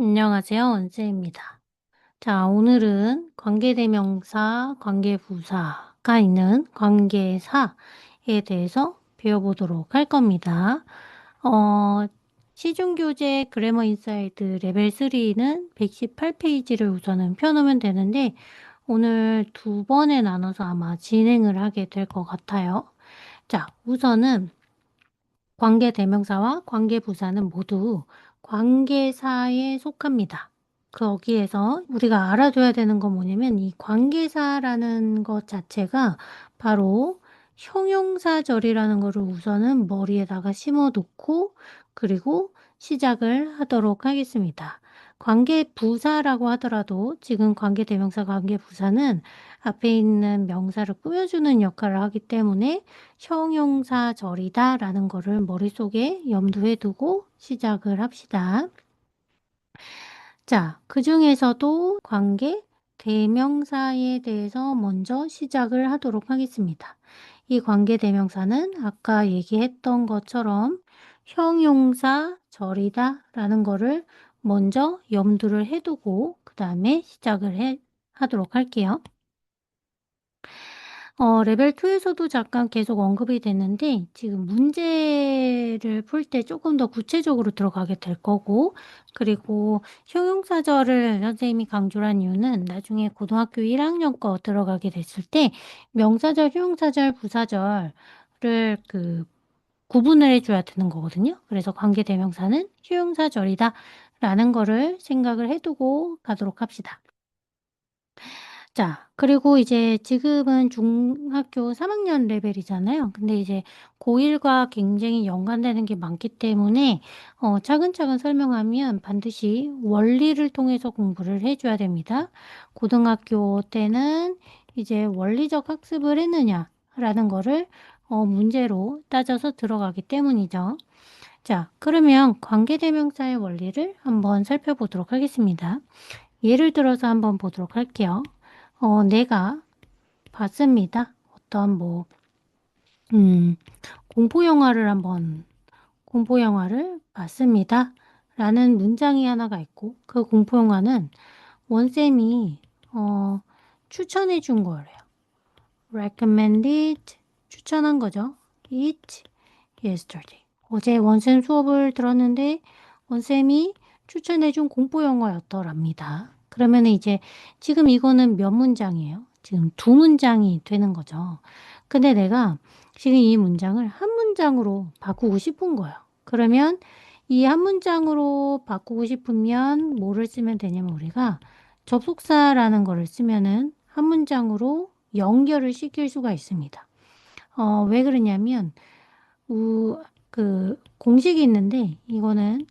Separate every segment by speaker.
Speaker 1: 안녕하세요. 원재입니다. 자, 오늘은 관계대명사, 관계부사가 있는 관계사에 대해서 배워보도록 할 겁니다. 시중교재 그래머 인사이드 레벨 3는 118페이지를 우선은 펴놓으면 되는데 오늘 두 번에 나눠서 아마 진행을 하게 될 것 같아요. 자, 우선은 관계대명사와 관계부사는 모두 관계사에 속합니다. 거기에서 우리가 알아둬야 되는 건 뭐냐면 이 관계사라는 것 자체가 바로 형용사절이라는 거를 우선은 머리에다가 심어놓고 그리고 시작을 하도록 하겠습니다. 관계부사라고 하더라도 지금 관계대명사, 관계부사는 앞에 있는 명사를 꾸며주는 역할을 하기 때문에 형용사절이다 라는 거를 머릿속에 염두에 두고 시작을 합시다. 자, 그 중에서도 관계 대명사에 대해서 먼저 시작을 하도록 하겠습니다. 이 관계 대명사는 아까 얘기했던 것처럼 형용사절이다 라는 거를 먼저 염두를 해두고 그 다음에 시작을 하도록 할게요. 레벨 2에서도 잠깐 계속 언급이 됐는데 지금 문제를 풀 때 조금 더 구체적으로 들어가게 될 거고 그리고 형용사절을 선생님이 강조를 한 이유는 나중에 고등학교 1학년 거 들어가게 됐을 때 명사절, 형용사절, 부사절을 구분을 해줘야 되는 거거든요. 그래서 관계대명사는 형용사절이다 라는 거를 생각을 해두고 가도록 합시다. 자, 그리고 이제 지금은 중학교 3학년 레벨이잖아요. 근데 이제 고1과 굉장히 연관되는 게 많기 때문에 차근차근 설명하면 반드시 원리를 통해서 공부를 해줘야 됩니다. 고등학교 때는 이제 원리적 학습을 했느냐라는 거를 문제로 따져서 들어가기 때문이죠. 자, 그러면 관계대명사의 원리를 한번 살펴보도록 하겠습니다. 예를 들어서 한번 보도록 할게요. 내가 봤습니다. 어떤 공포영화를 봤습니다. 라는 문장이 하나가 있고, 그 공포영화는 원쌤이, 추천해 준 거래요. recommended, 추천한 거죠. it yesterday. 어제 원쌤 수업을 들었는데, 원쌤이 추천해 준 공포영화였더랍니다. 그러면 이제 지금 이거는 몇 문장이에요? 지금 두 문장이 되는 거죠. 근데 내가 지금 이 문장을 한 문장으로 바꾸고 싶은 거예요. 그러면 이 한 문장으로 바꾸고 싶으면 뭐를 쓰면 되냐면 우리가 접속사라는 거를 쓰면은 한 문장으로 연결을 시킬 수가 있습니다. 왜 그러냐면 공식이 있는데 이거는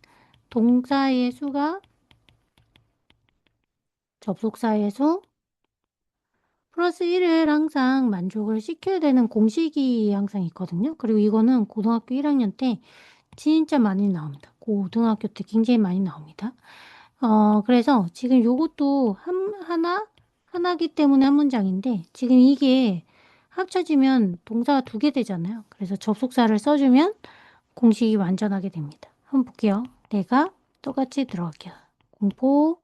Speaker 1: 동사의 수가 접속사의 수 플러스 1을 항상 만족을 시켜야 되는 공식이 항상 있거든요. 그리고 이거는 고등학교 1학년 때 진짜 많이 나옵니다. 고등학교 때 굉장히 많이 나옵니다. 그래서 지금 요것도 하나기 때문에 한 문장인데 지금 이게 합쳐지면 동사가 두 개 되잖아요. 그래서 접속사를 써주면 공식이 완전하게 됩니다. 한번 볼게요. 내가 똑같이 들어갈게요. 공포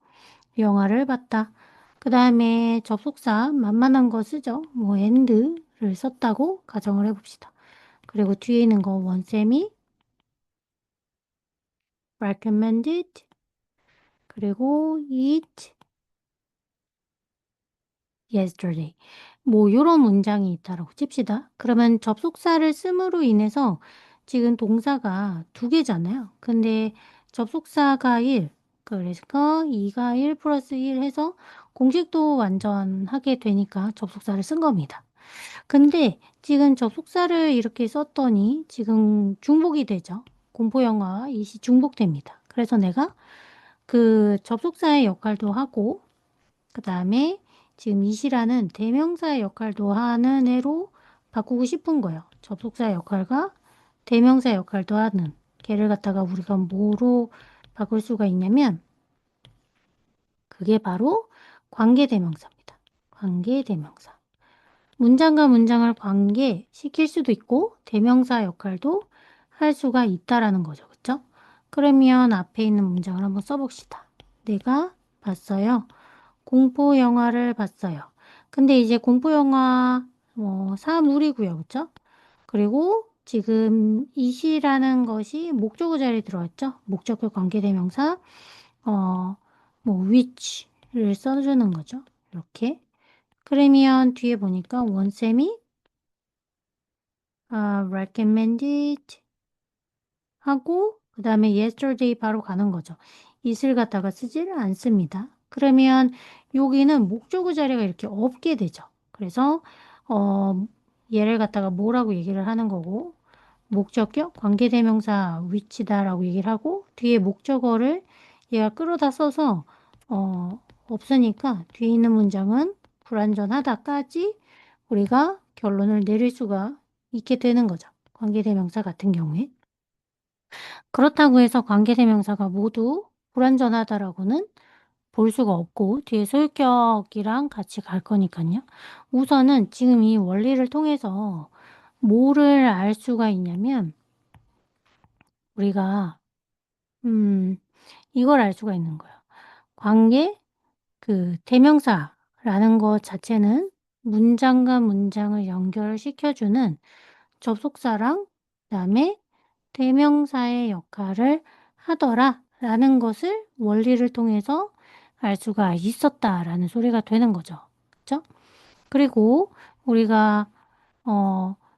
Speaker 1: 영화를 봤다. 그 다음에 접속사 만만한 거 쓰죠. and를 썼다고 가정을 해봅시다. 그리고 뒤에 있는 거 원쌤이 recommended 그리고 it yesterday 요런 문장이 있다라고 칩시다. 그러면 접속사를 씀으로 인해서 지금 동사가 두 개잖아요. 근데 접속사가 1 그래서 2가 1 플러스 1 해서 공식도 완전하게 되니까 접속사를 쓴 겁니다. 근데 지금 접속사를 이렇게 썼더니 지금 중복이 되죠. 공포영화와 이시 중복됩니다. 그래서 내가 그 접속사의 역할도 하고 그 다음에 지금 이시라는 대명사의 역할도 하는 애로 바꾸고 싶은 거예요. 접속사 역할과 대명사 역할도 하는 걔를 갖다가 우리가 뭐로 바꿀 수가 있냐면 그게 바로 관계대명사입니다. 관계대명사. 문장과 문장을 관계시킬 수도 있고 대명사 역할도 할 수가 있다라는 거죠. 그렇죠? 그러면 앞에 있는 문장을 한번 써봅시다. 내가 봤어요. 공포 영화를 봤어요. 근데 이제 공포 영화 사물이고요. 그쵸? 그리고 지금 이시라는 것이 목적어 자리에 들어왔죠. 목적격 관계대명사 어, which를 써주는 거죠. 이렇게. 그러면 뒤에 보니까 원쌤이 recommended 하고 그 다음에 yesterday 바로 가는 거죠. it을 갖다가 쓰지를 않습니다. 그러면 여기는 목적어 자리가 이렇게 없게 되죠. 그래서 얘를 갖다가 뭐라고 얘기를 하는 거고 목적격 관계대명사 which다라고 얘기를 하고 뒤에 목적어를 얘가 끌어다 써서 없으니까 뒤에 있는 문장은 불완전하다까지 우리가 결론을 내릴 수가 있게 되는 거죠. 관계대명사 같은 경우에. 그렇다고 해서 관계대명사가 모두 불완전하다라고는 볼 수가 없고 뒤에 소유격이랑 같이 갈 거니까요. 우선은 지금 이 원리를 통해서 뭐를 알 수가 있냐면 우리가 이걸 알 수가 있는 거예요. 관계 대명사라는 것 자체는 문장과 문장을 연결시켜주는 접속사랑 그다음에 대명사의 역할을 하더라라는 것을 원리를 통해서 알 수가 있었다라는 소리가 되는 거죠. 그렇죠? 그리고 우리가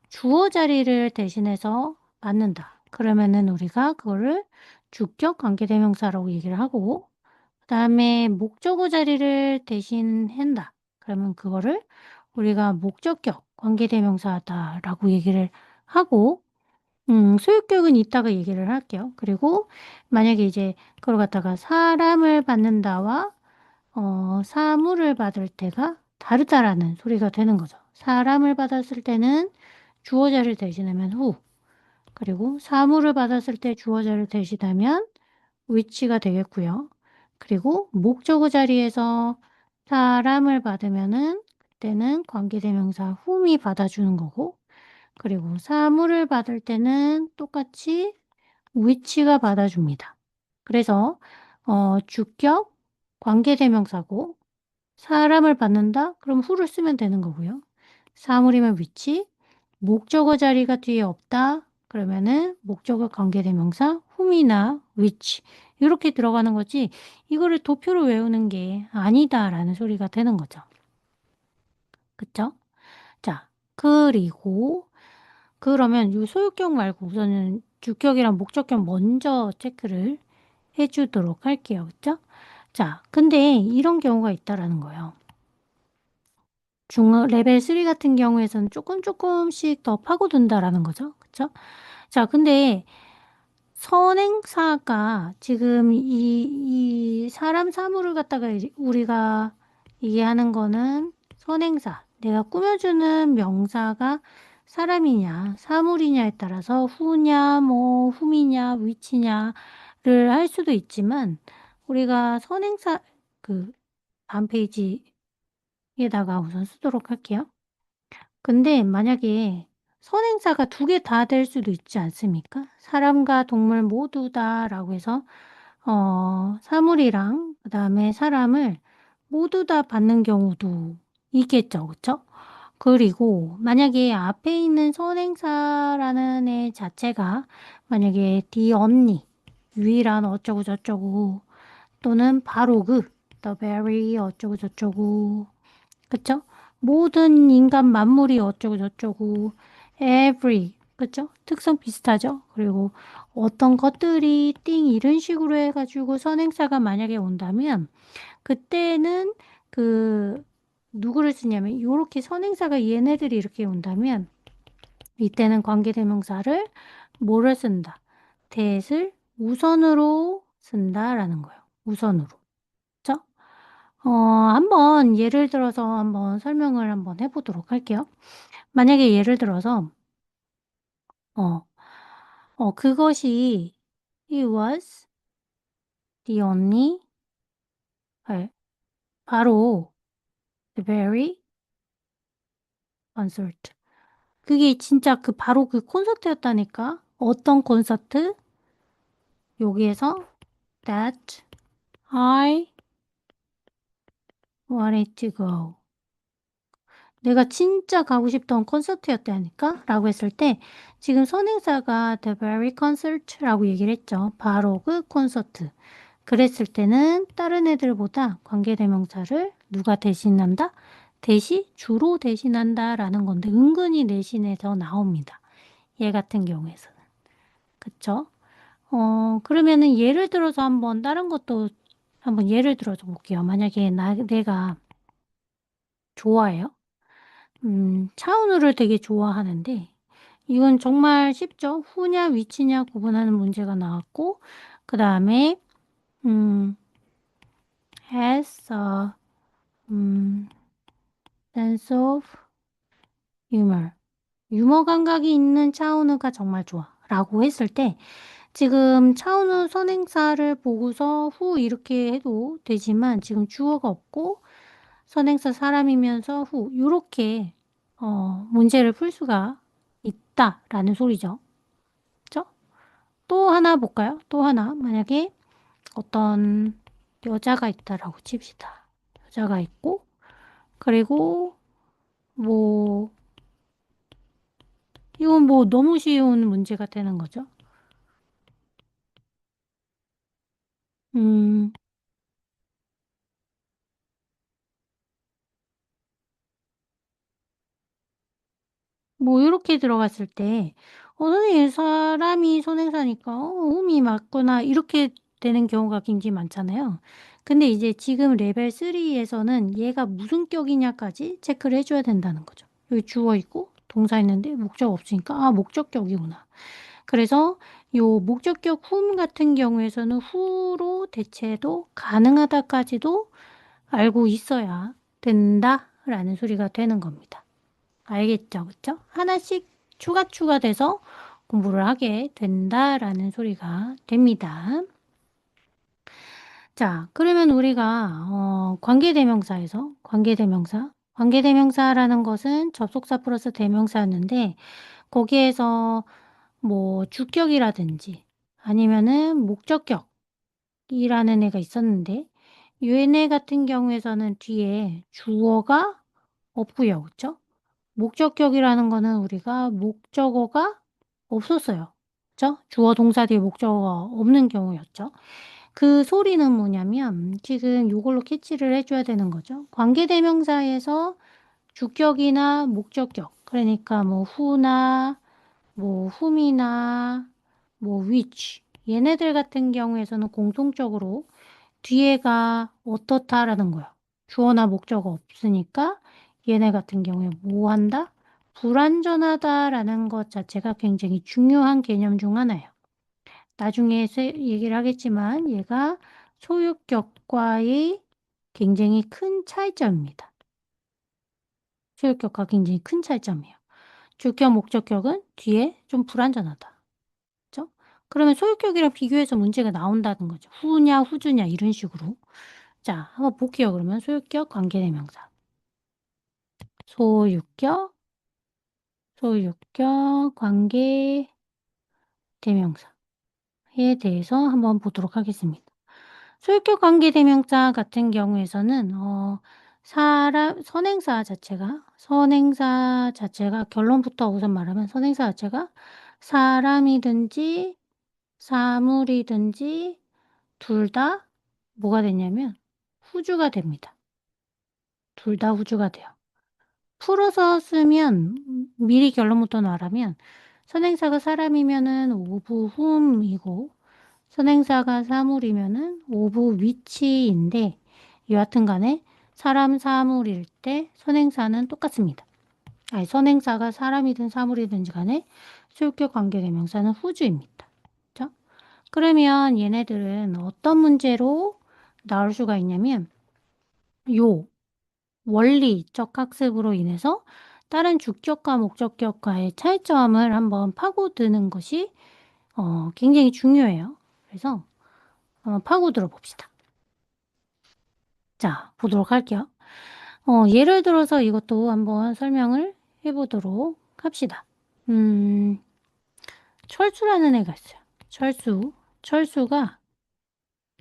Speaker 1: 주어 자리를 대신해서 받는다. 그러면은 우리가 그거를 주격 관계대명사라고 얘기를 하고 그다음에 목적어 자리를 대신한다. 그러면 그거를 우리가 목적격 관계대명사다라고 얘기를 하고 소유격은 이따가 얘기를 할게요. 그리고 만약에 이제 그걸 갖다가 사람을 받는다와 사물을 받을 때가 다르다라는 소리가 되는 거죠. 사람을 받았을 때는 주어자를 대신하면 who, 그리고 사물을 받았을 때 주어자를 대신하면 which가 되겠고요. 그리고 목적어 자리에서 사람을 받으면은 그때는 관계대명사 whom이 받아주는 거고 그리고 사물을 받을 때는 똑같이 which가 받아줍니다. 그래서 주격 관계대명사고 사람을 받는다? 그럼 who를 쓰면 되는 거고요. 사물이면 which, 목적어 자리가 뒤에 없다? 그러면은 목적어 관계대명사 whom이나 which 이렇게 들어가는 거지 이거를 도표로 외우는 게 아니다라는 소리가 되는 거죠. 그쵸? 자, 그리고 그러면 이 소유격 말고 우선은 주격이랑 목적격 먼저 체크를 해주도록 할게요. 그쵸? 자, 근데 이런 경우가 있다라는 거예요. 레벨 3 같은 경우에서는 조금씩 더 파고든다라는 거죠. 그쵸? 자, 근데 선행사가 지금 이 사람 사물을 갖다가 우리가 얘기하는 거는 선행사. 내가 꾸며주는 명사가 사람이냐, 사물이냐에 따라서 후냐, 훔이냐, 위치냐를 할 수도 있지만 우리가 선행사 다음 페이지에다가 우선 쓰도록 할게요. 근데 만약에 선행사가 두 개 다 될 수도 있지 않습니까? 사람과 동물 모두 다라고 해서 사물이랑 그다음에 사람을 모두 다 받는 경우도 있겠죠. 그쵸? 그리고 만약에 앞에 있는 선행사라는 애 자체가 만약에 the 언니, 유일한 어쩌고 저쩌고 또는 바로 the very 어쩌고 저쩌고 그쵸? 모든 인간 만물이 어쩌고 저쩌고 every 그쵸? 특성 비슷하죠? 그리고 어떤 것들이 띵 이런 식으로 해가지고 선행사가 만약에 온다면 그때는 누구를 쓰냐면 요렇게 선행사가 얘네들이 이렇게 온다면 이때는 관계대명사를 뭐를 쓴다? 대을 우선으로 쓴다라는 거예요. 우선으로. 그쵸? 한번 예를 들어서 한번 설명을 한번 해보도록 할게요. 만약에 예를 들어서, 어, 그것이 it was the only, 바로 the very concert. 그게 진짜 바로 그 콘서트였다니까? 어떤 콘서트? 여기에서 that I wanted to go. 내가 진짜 가고 싶던 콘서트였다니까? 라고 했을 때 지금 선행사가 the very concert라고 얘기를 했죠. 바로 그 콘서트. 그랬을 때는 다른 애들보다 관계대명사를 누가 대신한다? 주로 대신한다 라는 건데 은근히 내신에서 나옵니다. 얘 같은 경우에서는. 그쵸? 그러면은 예를 들어서 한번 다른 것도 한번 예를 들어서 볼게요. 만약에 내가 좋아해요. 차은우를 되게 좋아하는데 이건 정말 쉽죠. 후냐 위치냐 구분하는 문제가 나왔고 그 다음에 has a sense of humor. 유머 감각이 있는 차은우가 정말 좋아. 라고 했을 때 지금 차은우 선행사를 보고서 후 이렇게 해도 되지만 지금 주어가 없고 선행사 사람이면서 후 이렇게 문제를 풀 수가 있다라는 소리죠. 그죠? 또 하나 볼까요? 또 하나 만약에 어떤 여자가 있다라고 칩시다. 여자가 있고 그리고 뭐 이건 뭐 너무 쉬운 문제가 되는 거죠. 음, 뭐 이렇게 들어갔을 때 선생님 사람이 선행사니까 음이 맞구나 이렇게 되는 경우가 굉장히 많잖아요. 근데 이제 지금 레벨 3에서는 얘가 무슨 격이냐까지 체크를 해줘야 된다는 거죠. 여기 주어 있고 동사 있는데 목적 없으니까 목적격이구나. 그래서 요 목적격 whom 같은 경우에서는 who로 대체도 가능하다까지도 알고 있어야 된다라는 소리가 되는 겁니다. 알겠죠? 그쵸? 하나씩 추가돼서 공부를 하게 된다라는 소리가 됩니다. 자, 그러면 우리가 관계대명사에서 관계대명사라는 것은 접속사 플러스 대명사였는데 거기에서 뭐 주격이라든지 아니면은 목적격이라는 애가 있었는데 얘네 같은 경우에서는 뒤에 주어가 없고요. 그쵸? 목적격이라는 거는 우리가 목적어가 없었어요. 그쵸? 주어 동사 뒤에 목적어가 없는 경우였죠. 그 소리는 뭐냐면 지금 이걸로 캐치를 해줘야 되는 거죠. 관계대명사에서 주격이나 목적격 그러니까 뭐 who나 뭐 whom이나 뭐 which 얘네들 같은 경우에서는 공통적으로 뒤에가 어떻다라는 거야. 주어나 목적어 없으니까 얘네 같은 경우에 뭐 한다? 불완전하다라는 것 자체가 굉장히 중요한 개념 중 하나예요. 나중에 얘기를 하겠지만 얘가 소유격과의 굉장히 큰 차이점입니다. 소유격과 굉장히 큰 차이점이에요. 주격, 목적격은 뒤에 좀 불완전하다. 그죠? 그러면 소유격이랑 비교해서 문제가 나온다는 거죠. 후냐, 후주냐 이런 식으로. 자, 한번 볼게요. 그러면 소유격, 관계대명사. 소유격, 관계대명사에 대해서 한번 보도록 하겠습니다. 소유격 관계대명사 같은 경우에서는 선행사 자체가 결론부터 우선 말하면 선행사 자체가 사람이든지 사물이든지 둘 다 뭐가 되냐면 후주가 됩니다. 둘 다 후주가 돼요. 풀어서 쓰면 미리 결론부터 말하면 선행사가 사람이면은 오브 whom이고 선행사가 사물이면은 오브 which인데 여하튼 간에 사람 사물일 때 선행사는 똑같습니다. 아니, 선행사가 사람이든 사물이든지 간에 소유격 관계대명사는 후주입니다. 그렇죠? 그러면 얘네들은 어떤 문제로 나올 수가 있냐면 요 원리적 학습으로 인해서 다른 주격과 목적격과의 차이점을 한번 파고드는 것이 굉장히 중요해요. 그래서 한번 파고들어 봅시다. 자, 보도록 할게요. 예를 들어서 이것도 한번 설명을 해보도록 합시다. 철수라는 애가 있어요. 철수가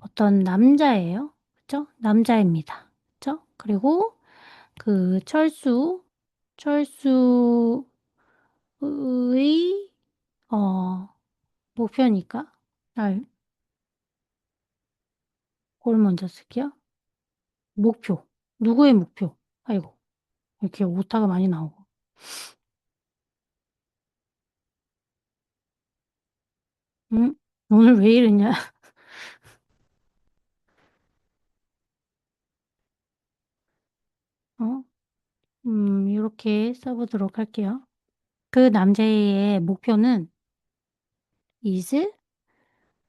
Speaker 1: 어떤 남자예요. 그쵸? 남자입니다. 그쵸? 그리고 그 철수의, 어, 목표니까. 날, 뭘 먼저 쓸게요. 목표. 누구의 목표? 아이고, 이렇게 오타가 많이 나오고. 응? 오늘 왜 이러냐? 어? 이렇게 써보도록 할게요. 그 남자의 목표는 is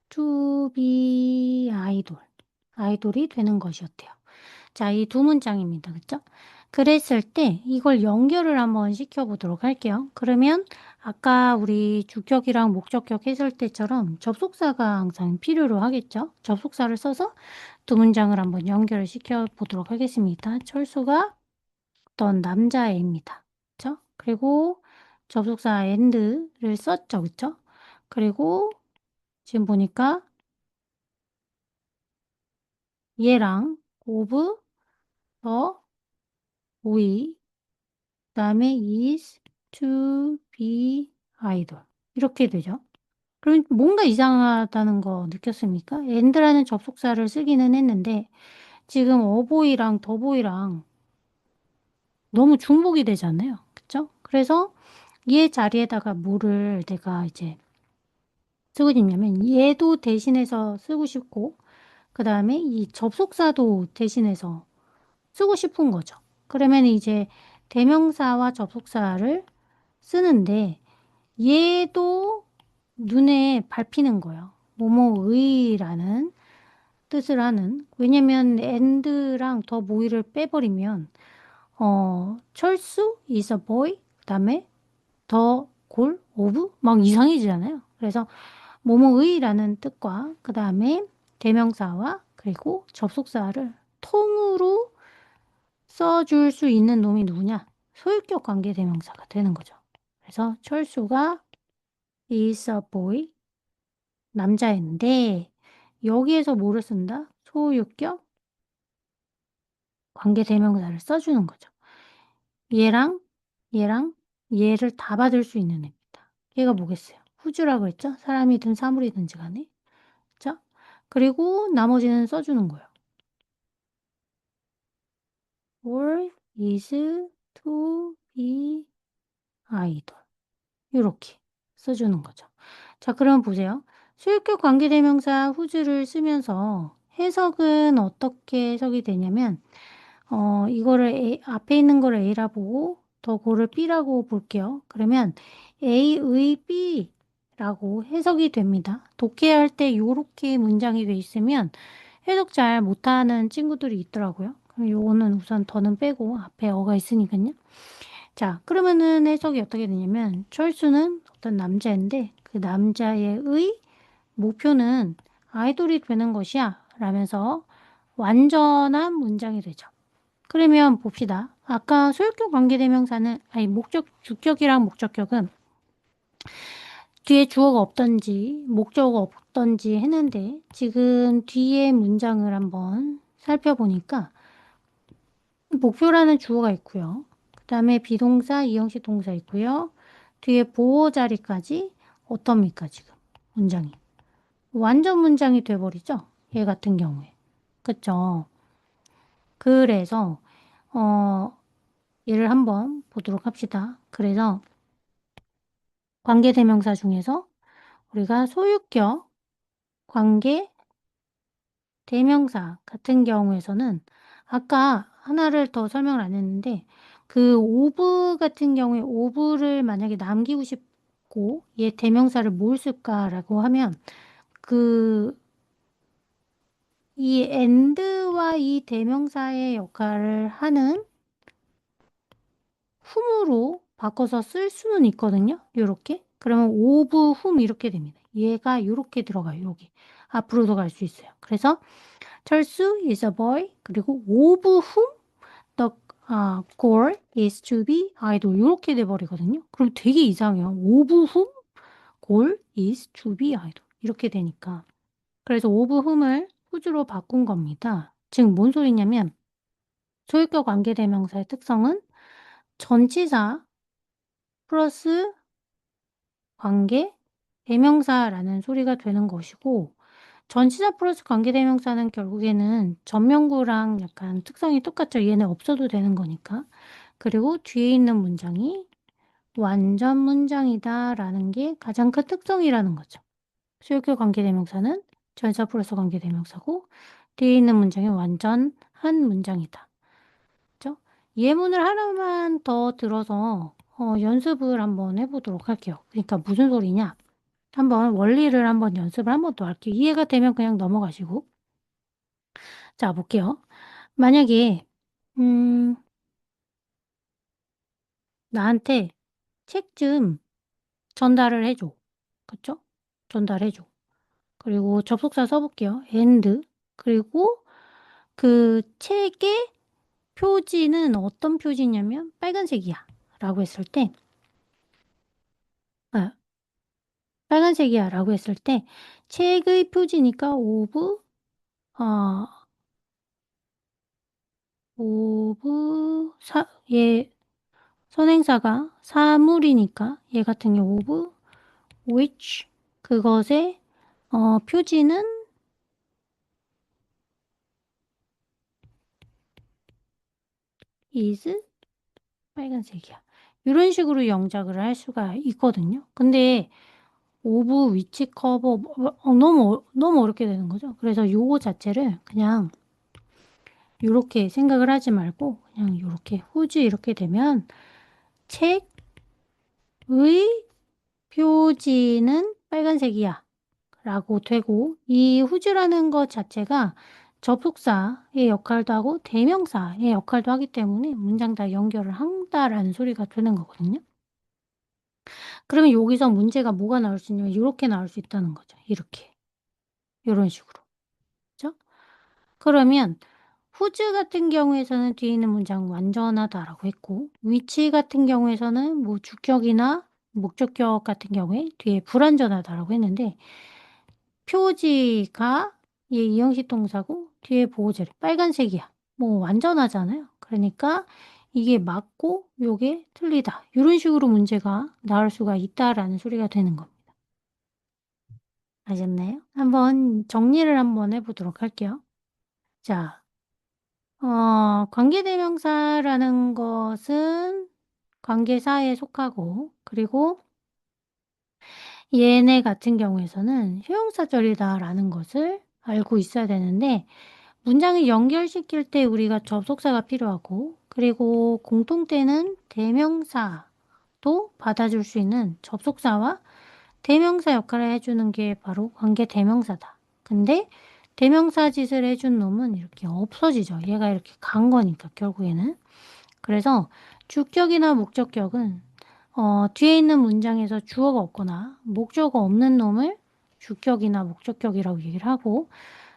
Speaker 1: to be idol. 아이돌이 되는 것이었대요. 자, 이 두 문장입니다. 그쵸? 그랬을 때 이걸 연결을 한번 시켜보도록 할게요. 그러면 아까 우리 주격이랑 목적격 했을 때처럼 접속사가 항상 필요로 하겠죠? 접속사를 써서 두 문장을 한번 연결을 시켜보도록 하겠습니다. 철수가 어떤 남자애입니다. 그쵸? 그리고 접속사 and를 썼죠. 그쵸? 그리고 지금 보니까 얘랑 of the boy 그다음에 is to be idol 이렇게 되죠. 그럼 뭔가 이상하다는 거 느꼈습니까? and라는 접속사를 쓰기는 했는데 지금 어보이랑 더보이랑 너무 중복이 되잖아요. 그쵸? 그래서 얘 자리에다가 뭐를 내가 이제 쓰고 싶냐면 얘도 대신해서 쓰고 싶고 그 다음에 이 접속사도 대신해서 쓰고 싶은 거죠. 그러면 이제 대명사와 접속사를 쓰는데 얘도 눈에 밟히는 거예요. 뭐뭐의라는 뜻을 하는. 왜냐면 and랑 더 모이를 빼버리면 철수 is a boy 그다음에 더 골, 오브 막 이상해지잖아요. 그래서 뭐뭐의라는 뜻과 그다음에 대명사와 그리고 접속사를 통으로 써줄 수 있는 놈이 누구냐? 소유격 관계 대명사가 되는 거죠. 그래서 철수가 is a boy, 남자인데 여기에서 뭐를 쓴다? 소유격 관계 대명사를 써주는 거죠. 얘랑 얘랑 얘를 다 받을 수 있는 애입니다. 얘가 뭐겠어요? 후주라고 했죠? 사람이든 사물이든지 간에. 그죠? 그리고 나머지는 써주는 거예요. or is to be idol. 이렇게 써주는 거죠. 자, 그럼 보세요. 수익격 관계대명사 후주를 쓰면서 해석은 어떻게 해석이 되냐면, 이거를 앞에 있는 거를 A라 보고 더 고를 B라고 볼게요. 그러면 A의 B라고 해석이 됩니다. 독해할 때 이렇게 문장이 돼 있으면 해석 잘 못하는 친구들이 있더라고요. 그럼 요거는 우선 더는 빼고 앞에 어가 있으니까요. 자, 그러면은 해석이 어떻게 되냐면 철수는 어떤 남자인데 그 남자의 목표는 아이돌이 되는 것이야 라면서 완전한 문장이 되죠. 그러면 봅시다. 아까 소유격 관계대명사는 아니 주격이랑 목적격은 뒤에 주어가 없던지 목적어가 없던지 했는데 지금 뒤에 문장을 한번 살펴보니까 목표라는 주어가 있고요. 그 다음에 비동사, 이형식 동사 있고요. 뒤에 보호 자리까지 어떻습니까, 지금? 문장이. 완전 문장이 돼버리죠? 얘 같은 경우에. 그쵸? 그래서, 어, 얘를 한번 보도록 합시다. 그래서 관계대명사 중에서 우리가 소유격 관계대명사 같은 경우에서는 아까 하나를 더 설명을 안 했는데 그 오브 같은 경우에 오브를 만약에 남기고 싶고 얘 대명사를 뭘 쓸까라고 하면 그 이 and와 이 대명사의 역할을 하는 whom으로 바꿔서 쓸 수는 있거든요. 요렇게. 그러면 of whom 이렇게 됩니다. 얘가 요렇게 들어가요. 여기. 앞으로도 갈 수 있어요. 그래서 철수 is a boy 그리고 of whom the goal is to be idol 요렇게 돼버리거든요. 그럼 되게 이상해요. of whom goal is to be idol 이렇게 되니까. 그래서 of whom을 후주로 바꾼 겁니다. 즉, 뭔 소리냐면, 소유격 관계대명사의 특성은 전치사 플러스 관계 대명사라는 소리가 되는 것이고, 전치사 플러스 관계 대명사는 결국에는 전명구랑 약간 특성이 똑같죠. 얘네 없어도 되는 거니까. 그리고 뒤에 있는 문장이 완전 문장이다 라는 게 가장 큰 특성이라는 거죠. 소유격 관계 대명사는 전치사 플러스 관계 대명사고, 뒤에 있는 문장이 완전한 문장이다. 그죠? 예문을 하나만 더 들어서 연습을 한번 해보도록 할게요. 그러니까 무슨 소리냐? 한번 원리를 한번 연습을 한번 더 할게요. 이해가 되면 그냥 넘어가시고. 자, 볼게요. 만약에 나한테 책 좀 전달을 해줘. 그쵸? 전달해줘. 그리고 접속사 써볼게요. and. 그리고 그 책의 표지는 어떤 표지냐면 빨간색이야. 라고 했을 때, 아, 빨간색이야. 라고 했을 때, 책의 표지니까 어, 얘, 선행사가 사물이니까 얘 같은 경우 of which 그것의 표지는 is 빨간색이야. 이런 식으로 영작을 할 수가 있거든요. 근데 of which cover 너무 어렵게 되는 거죠. 그래서 요거 자체를 그냥 요렇게 생각을 하지 말고 그냥 요렇게 whose 이렇게 되면 책의 표지는 빨간색이야. 라고 되고, 이 whose라는 것 자체가 접속사의 역할도 하고 대명사의 역할도 하기 때문에 문장 다 연결을 한다라는 소리가 되는 거거든요. 그러면 여기서 문제가 뭐가 나올 수 있냐면 이렇게 나올 수 있다는 거죠. 이렇게. 이런 식으로. 그죠? 그러면 whose 같은 경우에서는 뒤에 있는 문장 완전하다라고 했고, which 같은 경우에서는 뭐 주격이나 목적격 같은 경우에 뒤에 불완전하다라고 했는데, 표지가 얘 이형식 동사고 뒤에 보호제를 빨간색이야. 뭐 완전하잖아요. 그러니까 이게 맞고 요게 틀리다. 이런 식으로 문제가 나올 수가 있다라는 소리가 되는 겁니다. 아셨나요? 한번 정리를 한번 해보도록 할게요. 자, 관계대명사라는 것은 관계사에 속하고, 그리고 얘네 같은 경우에서는 형용사절이다라는 것을 알고 있어야 되는데, 문장을 연결시킬 때 우리가 접속사가 필요하고, 그리고 공통되는 대명사도 받아줄 수 있는 접속사와 대명사 역할을 해주는 게 바로 관계 대명사다. 근데 대명사 짓을 해준 놈은 이렇게 없어지죠. 얘가 이렇게 간 거니까 결국에는. 그래서 주격이나 목적격은 뒤에 있는 문장에서 주어가 없거나 목적어 없는 놈을 주격이나 목적격이라고 얘기를 하고,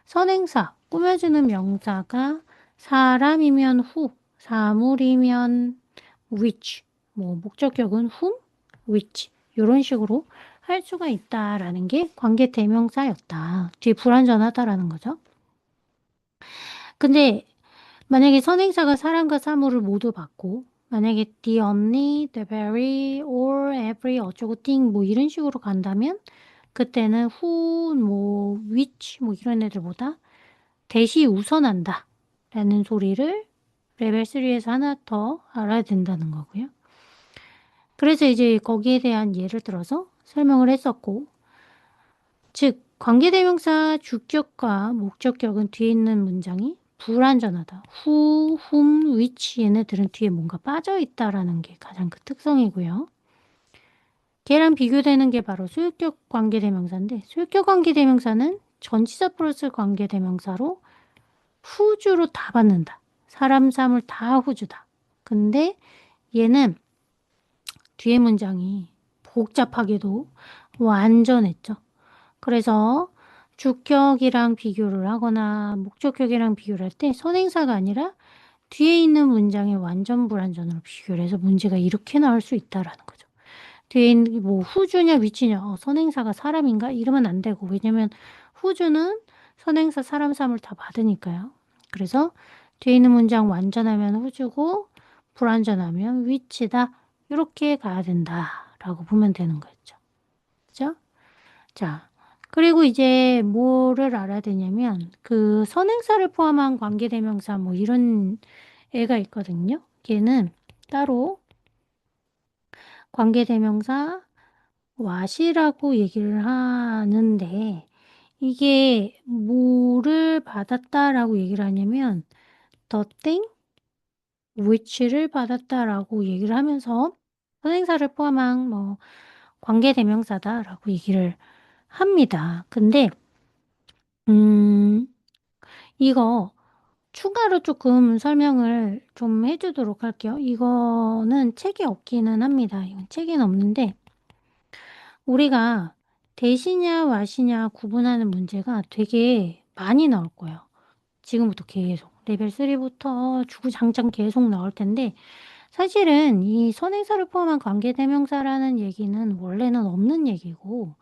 Speaker 1: 선행사, 꾸며주는 명사가 사람이면 who, 사물이면 which, 뭐 목적격은 whom, which 이런 식으로 할 수가 있다라는 게 관계 대명사였다. 뒤에 불완전하다라는 거죠. 근데 만약에 선행사가 사람과 사물을 모두 받고, 만약에 the only, the very, or every 어쩌고 thing 뭐 이런 식으로 간다면 그때는 who, 뭐 which 뭐 이런 애들보다 대시 우선한다 라는 소리를 레벨 3에서 하나 더 알아야 된다는 거고요. 그래서 이제 거기에 대한 예를 들어서 설명을 했었고, 즉 관계대명사 주격과 목적격은 뒤에 있는 문장이 불완전하다. who, whom, which 얘네들은 뒤에 뭔가 빠져있다라는 게 가장 그 특성이고요. 걔랑 비교되는 게 바로 소유격 관계대명사인데, 소유격 관계대명사는 전치사 플러스 관계대명사로 후주로 다 받는다. 사람, 사물 다 후주다. 근데 얘는 뒤에 문장이 복잡하게도 완전했죠. 그래서 주격이랑 비교를 하거나 목적격이랑 비교를 할 때 선행사가 아니라 뒤에 있는 문장의 완전 불완전으로 비교를 해서 문제가 이렇게 나올 수 있다라는 거죠. 뒤에 있는 뭐 후주냐 위치냐, 선행사가 사람인가 이러면 안 되고, 왜냐면 후주는 선행사 사람 사물 다 받으니까요. 그래서 뒤에 있는 문장 완전하면 who's고 불완전하면 which다. 이렇게 가야 된다라고 보면 되는 거였죠. 그죠? 자, 그리고 이제 뭐를 알아야 되냐면 그 선행사를 포함한 관계대명사 뭐 이런 애가 있거든요. 걔는 따로 관계대명사 what이라고 얘기를 하는데 이게 뭐를 받았다라고 얘기를 하냐면 the thing which를 받았다라고 얘기를 하면서 선행사를 포함한 뭐 관계대명사다라고 얘기를 합니다. 근데 이거 추가로 조금 설명을 좀 해주도록 할게요. 이거는 책에 없기는 합니다. 이건 책에는 없는데 우리가 대시냐 와시냐 구분하는 문제가 되게 많이 나올 거예요. 지금부터 계속 레벨 3부터 주구장창 계속 나올 텐데 사실은 이 선행사를 포함한 관계대명사라는 얘기는 원래는 없는 얘기고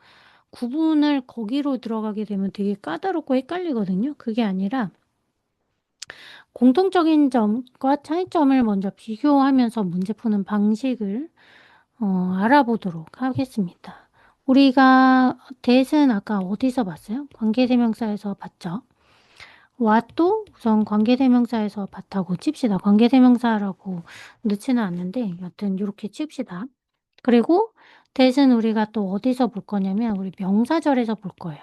Speaker 1: 구분을 거기로 들어가게 되면 되게 까다롭고 헷갈리거든요. 그게 아니라 공통적인 점과 차이점을 먼저 비교하면서 문제 푸는 방식을 알아보도록 하겠습니다. 우리가 that은 아까 어디서 봤어요? 관계대명사에서 봤죠? what도 우선 관계대명사에서 봤다고 칩시다. 관계대명사라고 넣지는 않는데 여튼 이렇게 칩시다. 그리고 that은 우리가 또 어디서 볼 거냐면 우리 명사절에서 볼 거예요.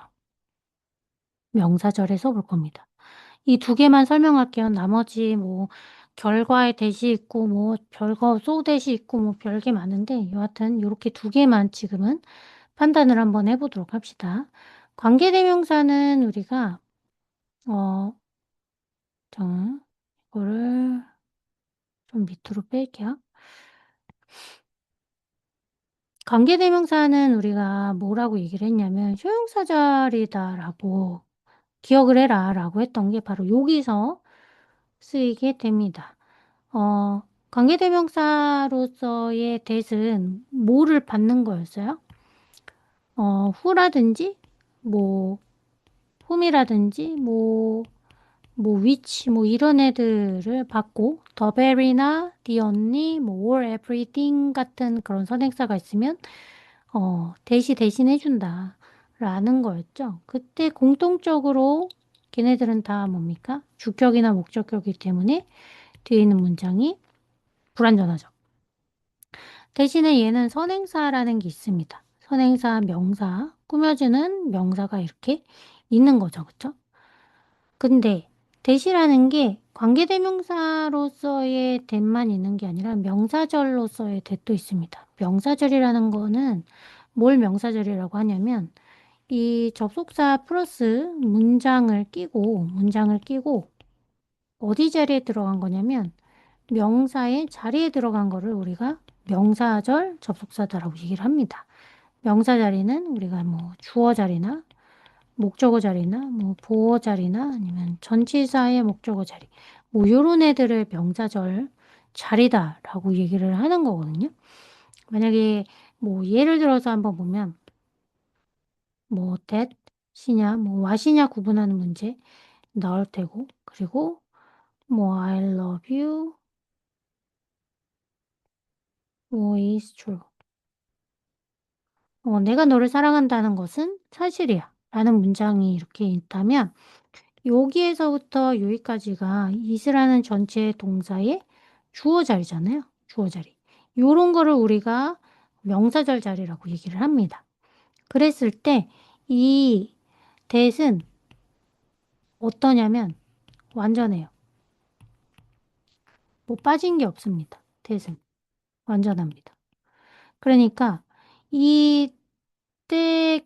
Speaker 1: 명사절에서 볼 겁니다. 이 두 개만 설명할게요. 나머지 뭐 결과에 that이 있고 뭐 별거 so that이 있고 뭐 별게 많은데 여하튼 요렇게 두 개만 지금은 판단을 한번 해보도록 합시다. 관계대명사는 우리가 이거를 좀 밑으로 뺄게요. 관계대명사는 우리가 뭐라고 얘기를 했냐면 효용사절이다라고 기억을 해라 라고 했던 게 바로 여기서 쓰이게 됩니다. 관계대명사로서의 that은 뭐를 받는 거였어요? who라든지 뭐 whom이라든지 뭐 which 뭐 이런 애들을 받고 the very나 the only 뭐 all everything 같은 그런 선행사가 있으면 대신해 준다 라는 거였죠. 그때 공통적으로 걔네들은 다 뭡니까? 주격이나 목적격이기 때문에 뒤에 있는 문장이 불완전하죠. 대신에 얘는 선행사라는 게 있습니다. 선행사, 명사, 꾸며주는 명사가 이렇게 있는 거죠. 그쵸? 근데 대시라는 게 관계대명사로서의 that만 있는 게 아니라 명사절로서의 that도 있습니다. 명사절이라는 거는 뭘 명사절이라고 하냐면 이 접속사 플러스 문장을 끼고 어디 자리에 들어간 거냐면 명사의 자리에 들어간 거를 우리가 명사절 접속사다라고 얘기를 합니다. 명사 자리는 우리가 뭐 주어 자리나 목적어 자리나 뭐 보어 자리나 아니면 전치사의 목적어 자리 뭐 요런 애들을 명사절 자리다라고 얘기를 하는 거거든요. 만약에 뭐 예를 들어서 한번 보면 뭐 that이냐 뭐 what이냐 구분하는 문제 나올 테고 그리고 뭐 I love you 뭐 is true 내가 너를 사랑한다는 것은 사실이야 라는 문장이 이렇게 있다면 여기에서부터 여기까지가 is라는 전체 동사의 주어 자리잖아요. 주어 자리. 요런 거를 우리가 명사절 자리라고 얘기를 합니다. 그랬을 때 이 that은 어떠냐면 완전해요. 뭐 빠진 게 없습니다. that은 완전합니다. 그러니까 이때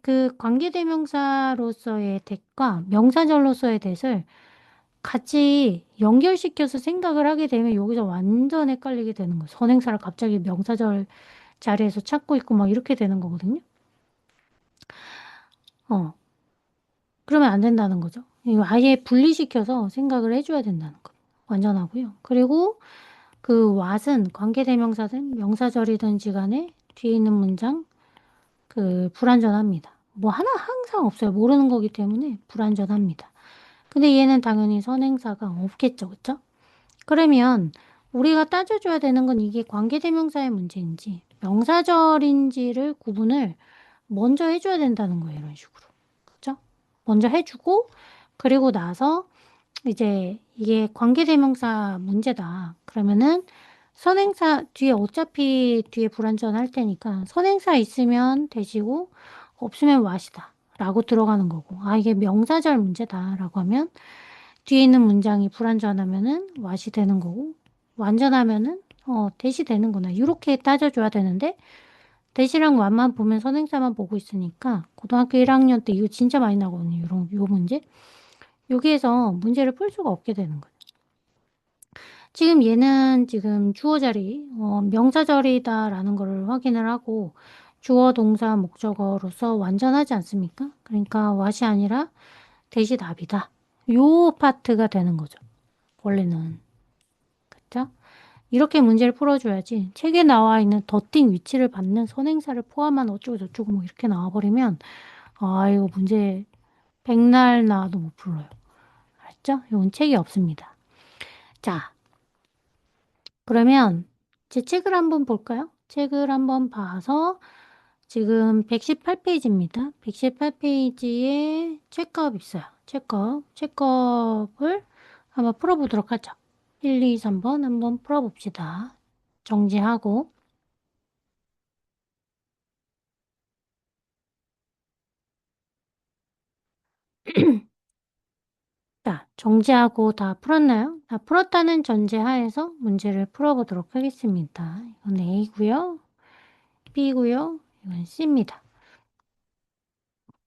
Speaker 1: 그 관계대명사로서의 that과 명사절로서의 that을 같이 연결시켜서 생각을 하게 되면 여기서 완전 헷갈리게 되는 거예요. 선행사를 갑자기 명사절 자리에서 찾고 있고 막 이렇게 되는 거거든요. 그러면 안 된다는 거죠. 이거 아예 분리시켜서 생각을 해줘야 된다는 거. 완전하고요. 그리고 그 what은 관계대명사든 명사절이든지 간에 뒤에 있는 문장 그 불완전합니다. 뭐 하나 항상 없어요. 모르는 거기 때문에 불완전합니다. 근데 얘는 당연히 선행사가 없겠죠. 그쵸? 그러면 우리가 따져줘야 되는 건 이게 관계대명사의 문제인지 명사절인지를 구분을 먼저 해줘야 된다는 거예요. 이런 식으로. 그죠? 먼저 해주고 그리고 나서 이제 이게 관계대명사 문제다. 그러면은 선행사 뒤에 어차피 뒤에 불완전 할 테니까 선행사 있으면 대시고 없으면 와시다. 라고 들어가는 거고. 아, 이게 명사절 문제다. 라고 하면 뒤에 있는 문장이 불완전하면은 와시 되는 거고 완전하면은 대시 되는구나. 이렇게 따져줘야 되는데 대시랑 완만 보면 선행사만 보고 있으니까 고등학교 1학년 때 이거 진짜 많이 나거든요. 요 문제. 여기에서 문제를 풀 수가 없게 되는 거예요. 지금 얘는 지금 주어 자리, 명사절이다라는 거를 확인을 하고 주어, 동사, 목적어로서 완전하지 않습니까? 그러니까 what이 아니라 대시 답이다. 요 파트가 되는 거죠. 원래는. 그쵸? 이렇게 문제를 풀어줘야지 책에 나와 있는 더띵 위치를 받는 선행사를 포함한 어쩌고 저쩌고 뭐 이렇게 나와버리면 아 이거 문제 백날 나와도 못 풀어요. 알죠? 이건 책이 없습니다. 자, 그러면 제 책을 한번 볼까요? 책을 한번 봐서 지금 118페이지입니다. 118페이지에 책값 있어요. 책값을 한번 풀어보도록 하죠. 1, 2, 3번 한번 풀어봅시다. 정지하고 자, 정지하고 다 풀었나요? 다 풀었다는 전제하에서 문제를 풀어보도록 하겠습니다. 이건 A고요. B고요. 이건 C입니다.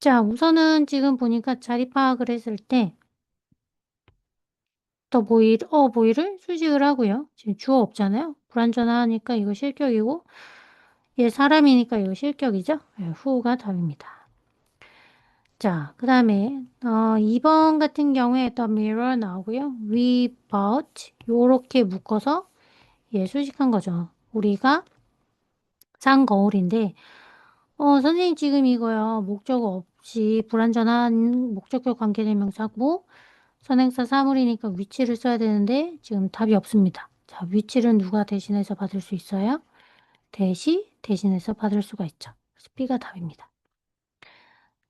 Speaker 1: 자, 우선은 지금 보니까 자리 파악을 했을 때 더 보이를 수식을 하고요. 지금 주어 없잖아요. 불완전하니까 이거 실격이고 얘 사람이니까 이거 실격이죠. 네, 후가 답입니다. 자, 그 다음에 2번 같은 경우에 the mirror 나오고요. we bought 요렇게 묶어서 예, 수식한 거죠. 우리가 산 거울인데 선생님 지금 이거요. 목적어 없이 불완전한 목적격 관계대명사고 선행사 사물이니까 위치를 써야 되는데 지금 답이 없습니다. 자, 위치를 누가 대신해서 받을 수 있어요? 대신해서 받을 수가 있죠. 그래서 B가 답입니다.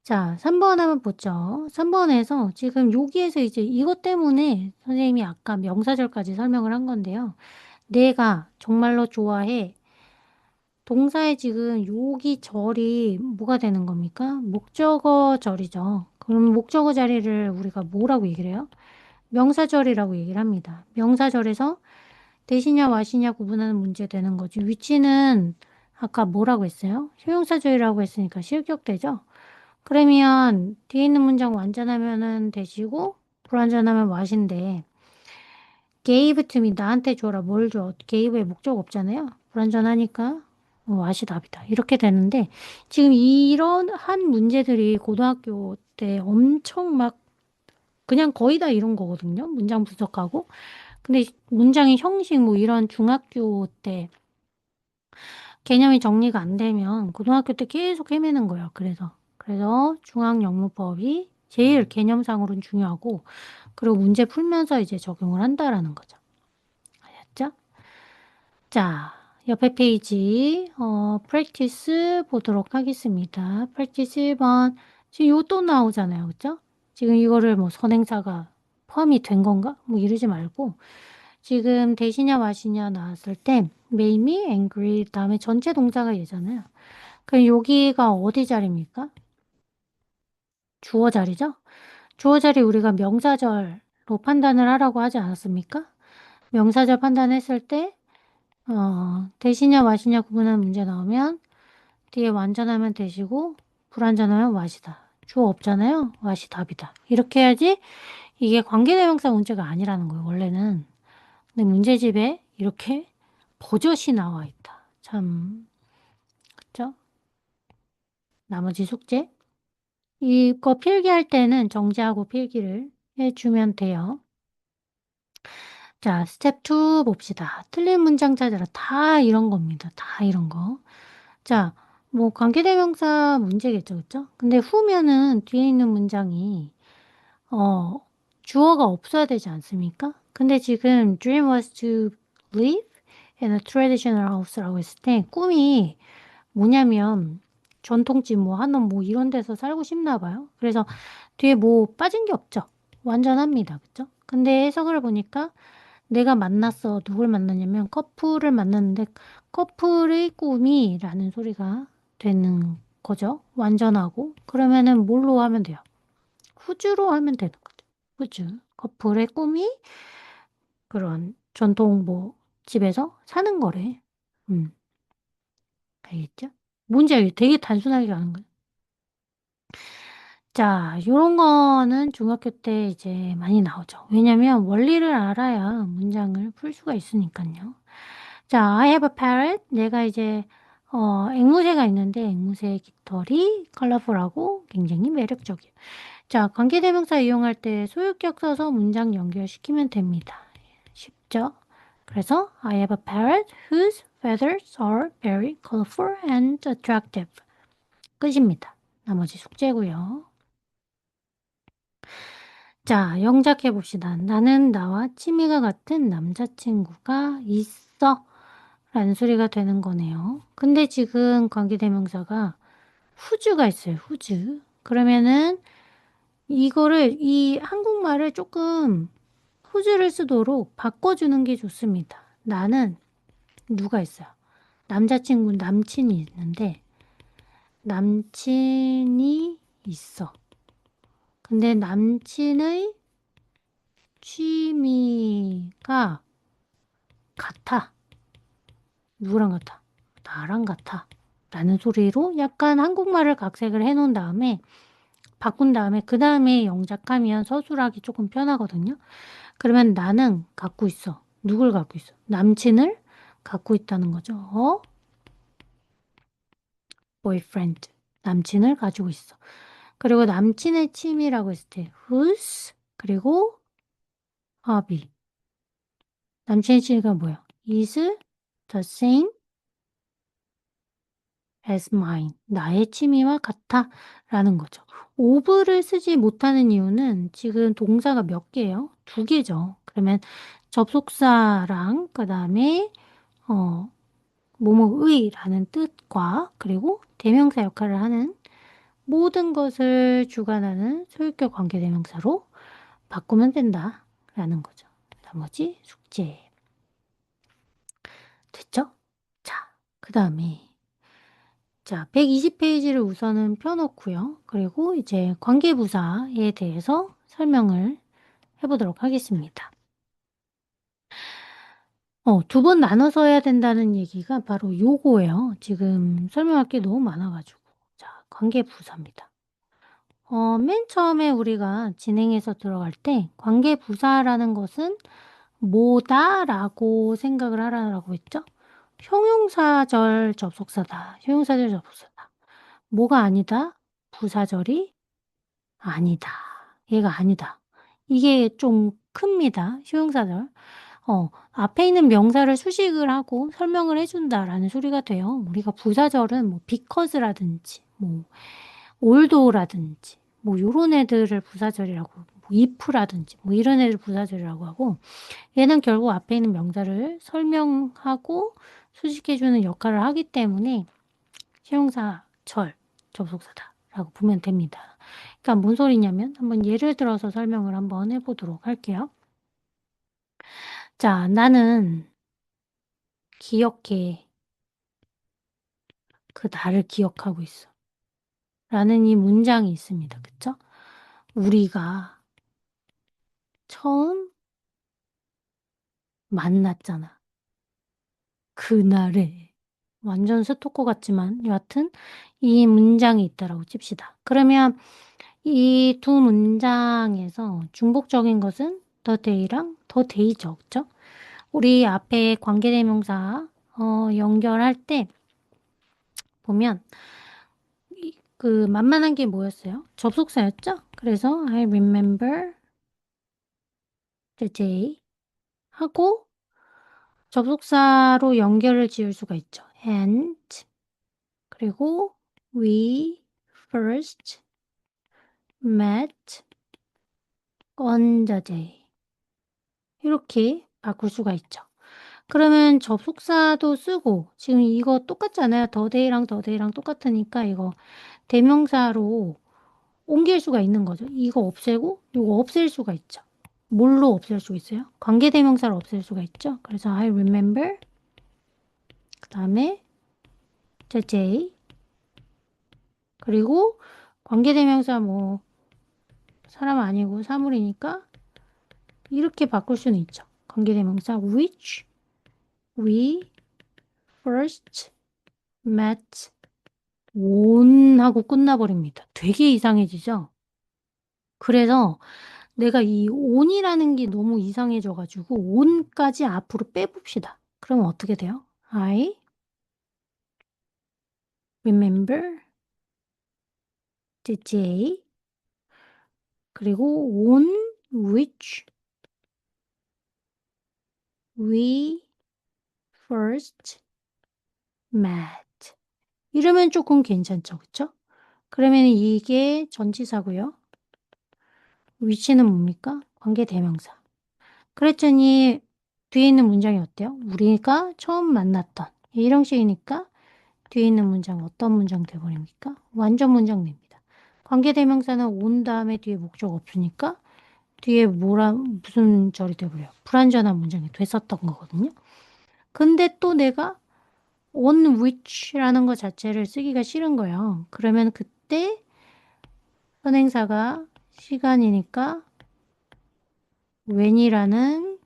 Speaker 1: 자, 3번 한번 보죠. 3번에서 지금 여기에서 이제 이것 때문에 선생님이 아까 명사절까지 설명을 한 건데요. 내가 정말로 좋아해. 동사에 지금 여기 절이 뭐가 되는 겁니까? 목적어 절이죠. 그럼 목적어 자리를 우리가 뭐라고 얘기를 해요? 명사절이라고 얘기를 합니다. 명사절에서 대시냐 와시냐 구분하는 문제 되는 거지. 위치는 아까 뭐라고 했어요? 형용사절이라고 했으니까 실격되죠? 그러면 뒤에 있는 문장 완전하면은 대시고 불완전하면 와신데 gave to me 나한테 줘라 뭘 줘? gave의 목적 없잖아요. 불완전하니까 와시 답이다. 이렇게 되는데 지금 이런 한 문제들이 고등학교 때 엄청 막 그냥 거의 다 이런 거거든요. 문장 분석하고. 근데 문장의 형식 뭐 이런 중학교 때 개념이 정리가 안 되면 고등학교 때 계속 헤매는 거예요. 그래서 중앙영문법이 제일 개념상으로는 중요하고 그리고 문제 풀면서 이제 적용을 한다라는 거죠. 아셨죠? 자, 옆에 페이지 practice 보도록 하겠습니다. practice 1번 지금 요 또 나오잖아요. 그죠? 지금 이거를 뭐 선행사가 포함이 된 건가? 뭐 이러지 말고 지금 대시냐 마시냐 나왔을 때 made me angry 다음에 전체 동사가 얘잖아요. 그럼 여기가 어디 자리입니까? 주어 자리죠? 주어 자리 우리가 명사절로 판단을 하라고 하지 않았습니까? 명사절 판단했을 때 대시냐 마시냐 구분하는 문제 나오면 뒤에 완전하면 대시고 불완전하면 와시다. 주어 없잖아요. 와시 답이다. 이렇게 해야지 이게 관계대명사 문제가 아니라는 거예요. 원래는. 근데 문제집에 이렇게 버젓이 나와 있다. 참, 그쵸? 나머지 숙제. 이거 필기할 때는 정지하고 필기를 해주면 돼요. 자, 스텝 2 봅시다. 틀린 문장 찾아라. 다 이런 겁니다. 다 이런 거. 자, 뭐 관계대명사 문제겠죠. 그쵸? 근데 후면은 뒤에 있는 문장이 주어가 없어야 되지 않습니까? 근데 지금 dream was to live in a traditional house라고 했을 때 꿈이 뭐냐면 전통집 뭐 한옥 뭐 이런 데서 살고 싶나 봐요. 그래서 뒤에 뭐 빠진 게 없죠. 완전합니다. 그쵸? 근데 해석을 보니까 내가 만났어. 누굴 만났냐면 커플을 만났는데 커플의 꿈이라는 소리가 되는 거죠. 완전하고. 그러면은 뭘로 하면 돼요? 후주로 하면 되는 거죠. 후주. 커플의 꿈이 그런 전통 뭐 집에서 사는 거래. 음, 알겠죠? 뭔지 알겠죠? 되게 단순하게 가는 거예요. 자, 요런 거는 중학교 때 이제 많이 나오죠. 왜냐면 원리를 알아야 문장을 풀 수가 있으니까요. 자, I have a parrot. 내가 이제 앵무새가 있는데 앵무새의 깃털이 컬러풀하고 굉장히 매력적이에요. 자, 관계대명사 이용할 때 소유격 써서 문장 연결시키면 됩니다. 쉽죠? 그래서 I have a parrot whose feathers are very colorful and attractive. 끝입니다. 나머지 숙제고요. 자, 영작해 봅시다. 나는 나와 취미가 같은 남자친구가 있어. 라는 소리가 되는 거네요. 근데 지금 관계대명사가 후주가 있어요. 후주. 그러면은 이거를 이 한국말을 조금 후주를 쓰도록 바꿔주는 게 좋습니다. 나는 누가 있어요? 남자친구, 남친이 있는데 남친이 있어. 근데 남친의 취미가 같아. 누구랑 같아? 나랑 같아. 라는 소리로 약간 한국말을 각색을 해놓은 다음에 바꾼 다음에 그 다음에 영작하면 서술하기 조금 편하거든요. 그러면 나는 갖고 있어. 누굴 갖고 있어? 남친을 갖고 있다는 거죠. boyfriend. 남친을 가지고 있어. 그리고 남친의 취미라고 했을 때 whose 그리고 hobby. 남친의 취미가 뭐야? is the same as mine. 나의 취미와 같아. 라는 거죠. of를 쓰지 못하는 이유는 지금 동사가 몇 개예요? 두 개죠. 그러면 접속사랑 그 다음에 뭐뭐의라는 뜻과 그리고 대명사 역할을 하는 모든 것을 주관하는 소유격 관계대명사로 바꾸면 된다라는 거죠. 나머지 숙제. 됐죠? 자, 그 다음에 자, 120페이지를 우선은 펴놓고요. 그리고 이제 관계부사에 대해서 설명을 해보도록 하겠습니다. 두 번 나눠서 해야 된다는 얘기가 바로 요거예요. 지금 설명할 게 너무 많아가지고. 자, 관계부사입니다. 맨 처음에 우리가 진행해서 들어갈 때 관계부사라는 것은 뭐다라고 생각을 하라고 했죠? 형용사절 접속사다. 형용사절 접속사다. 뭐가 아니다? 부사절이 아니다. 얘가 아니다. 이게 좀 큽니다. 형용사절. 앞에 있는 명사를 수식을 하고 설명을 해준다라는 소리가 돼요. 우리가 부사절은 뭐 because라든지 뭐 올도라든지 뭐 요런 애들을 부사절이라고 뭐 if라든지 뭐 이런 애들 부사절이라고 하고 얘는 결국 앞에 있는 명사를 설명하고 수식해주는 역할을 하기 때문에 형용사 절 접속사다라고 보면 됩니다. 그러니까 뭔 소리냐면 한번 예를 들어서 설명을 한번 해보도록 할게요. 자, 나는 기억해. 그 나를 기억하고 있어. 라는 이 문장이 있습니다. 그쵸? 우리가 처음 만났잖아. 그날에. 완전 스토커 같지만 여하튼 이 문장이 있다라고 칩시다. 그러면 이 두 문장에서 중복적인 것은 the day랑 the day죠. 그쵸? 우리 앞에 관계대명사 연결할 때 보면 그 만만한 게 뭐였어요? 접속사였죠? 그래서 I remember the day 하고 접속사로 연결을 지을 수가 있죠. And 그리고 we first met 건자제. 이렇게 바꿀 수가 있죠. 그러면 접속사도 쓰고, 지금 이거 똑같잖아요. 더데이랑 더데이랑 똑같으니까 이거 대명사로 옮길 수가 있는 거죠. 이거 없애고 이거 없앨 수가 있죠. 뭘로 없앨 수 있어요? 관계대명사를 없앨 수가 있죠. 그래서 I remember, 그 다음에 the day, 그리고 관계대명사 뭐 사람 아니고 사물이니까 이렇게 바꿀 수는 있죠. 관계대명사 which we first met on 하고 끝나버립니다. 되게 이상해지죠? 그래서 내가 이 on이라는 게 너무 이상해져가지고 on까지 앞으로 빼봅시다. 그러면 어떻게 돼요? I remember the day, 그리고 on which we first met. 이러면 조금 괜찮죠, 그쵸? 그러면 이게 전치사고요. which는 뭡니까? 관계대명사. 그랬더니 뒤에 있는 문장이 어때요? 우리가 처음 만났던 이런 형식이니까 뒤에 있는 문장 어떤 문장 돼버립니까? 완전 문장 됩니다. 관계대명사는 온 다음에 뒤에 목적 없으니까 뒤에 무슨 절이 돼버려요. 불완전한 문장이 됐었던 거거든요. 근데 또 내가 on which라는 것 자체를 쓰기가 싫은 거예요. 그러면 그때 선행사가 시간이니까 when이라는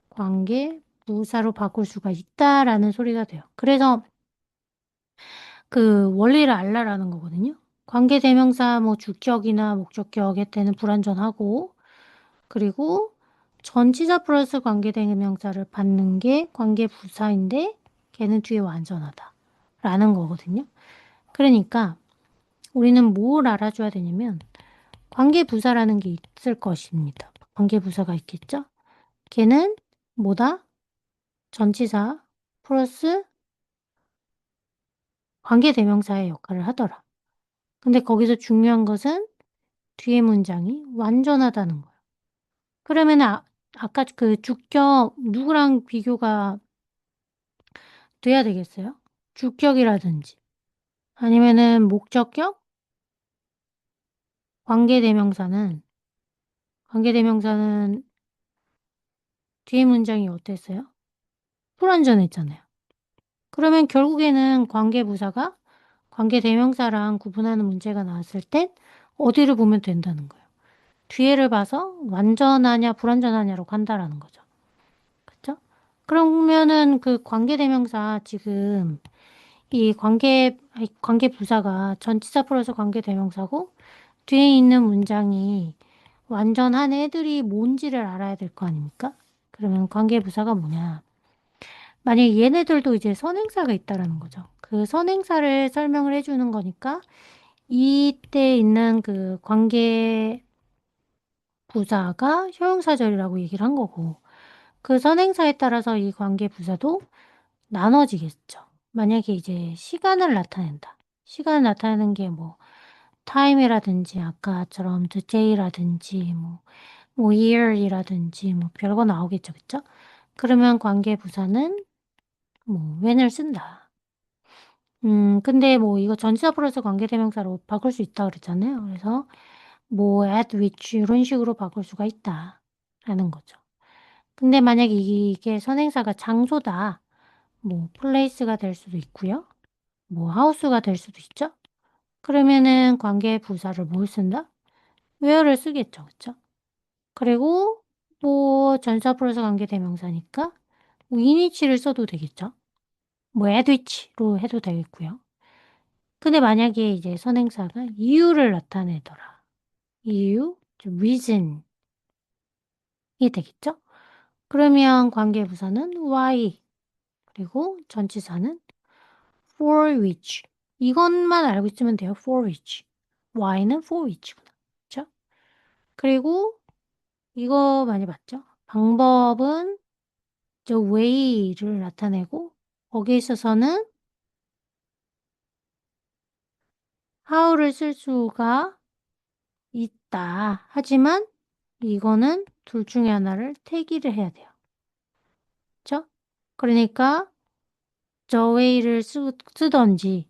Speaker 1: 관계 부사로 바꿀 수가 있다라는 소리가 돼요. 그래서 그 원리를 알라라는 거거든요. 관계대명사 뭐 주격이나 목적격의 때는 불완전하고, 그리고 전치사 플러스 관계대명사를 받는 게 관계부사인데 걔는 뒤에 완전하다 라는 거거든요. 그러니까 우리는 뭘 알아줘야 되냐면 관계부사라는 게 있을 것입니다. 관계부사가 있겠죠? 걔는 뭐다? 전치사 플러스 관계대명사의 역할을 하더라. 근데 거기서 중요한 것은 뒤에 문장이 완전하다는 거예요. 그러면 아까 그 주격 누구랑 비교가 돼야 되겠어요? 주격이라든지 아니면은 목적격, 관계대명사는 뒤에 문장이 어땠어요? 불완전했잖아요. 그러면 결국에는 관계부사가 관계대명사랑 구분하는 문제가 나왔을 땐 어디를 보면 된다는 거예요. 뒤에를 봐서 완전하냐 불완전하냐로 간다라는 거죠. 그쵸? 그러면은 그 관계대명사 지금 이 관계부사가 전치사 플러스 관계대명사고 뒤에 있는 문장이 완전한 애들이 뭔지를 알아야 될 거 아닙니까? 그러면 관계부사가 뭐냐? 만약에 얘네들도 이제 선행사가 있다라는 거죠. 그 선행사를 설명을 해주는 거니까 이때 있는 그 관계부사가 형용사절이라고 얘기를 한 거고 그 선행사에 따라서 이 관계부사도 나눠지겠죠. 만약에 이제 시간을 나타낸다. 시간을 나타내는 게 뭐 time이라든지 아까처럼 the day라든지 뭐 year이라든지 뭐 별거 나오겠죠. 그쵸? 그러면 관계부사는 뭐 when을 쓴다. 근데 뭐 이거 전치사 플러스 관계대명사로 바꿀 수 있다 그랬잖아요. 그래서 뭐 at which 이런 식으로 바꿀 수가 있다 라는 거죠. 근데 만약에 이게 선행사가 장소다. 뭐 place가 될 수도 있고요. 뭐 house가 될 수도 있죠. 그러면은 관계부사를 뭘 쓴다? where를 쓰겠죠. 그쵸? 그리고 뭐 전치사 플러스 관계대명사니까 뭐 in which를 써도 되겠죠. 뭐 at which로 해도 되겠고요. 근데 만약에 이제 선행사가 이유를 나타내더라. 이유, reason이 되겠죠? 그러면 관계부사는 why, 그리고 전치사는 for which. 이것만 알고 있으면 돼요. for which. why는 for which구나. 그쵸? 그리고 이거 많이 봤죠? 방법은 저 way를 나타내고 거기에 있어서는 how를 쓸 수가 있다. 하지만 이거는 둘 중에 하나를 태기를 해야 돼요. 그쵸? 그러니까 the way를 쓰던지,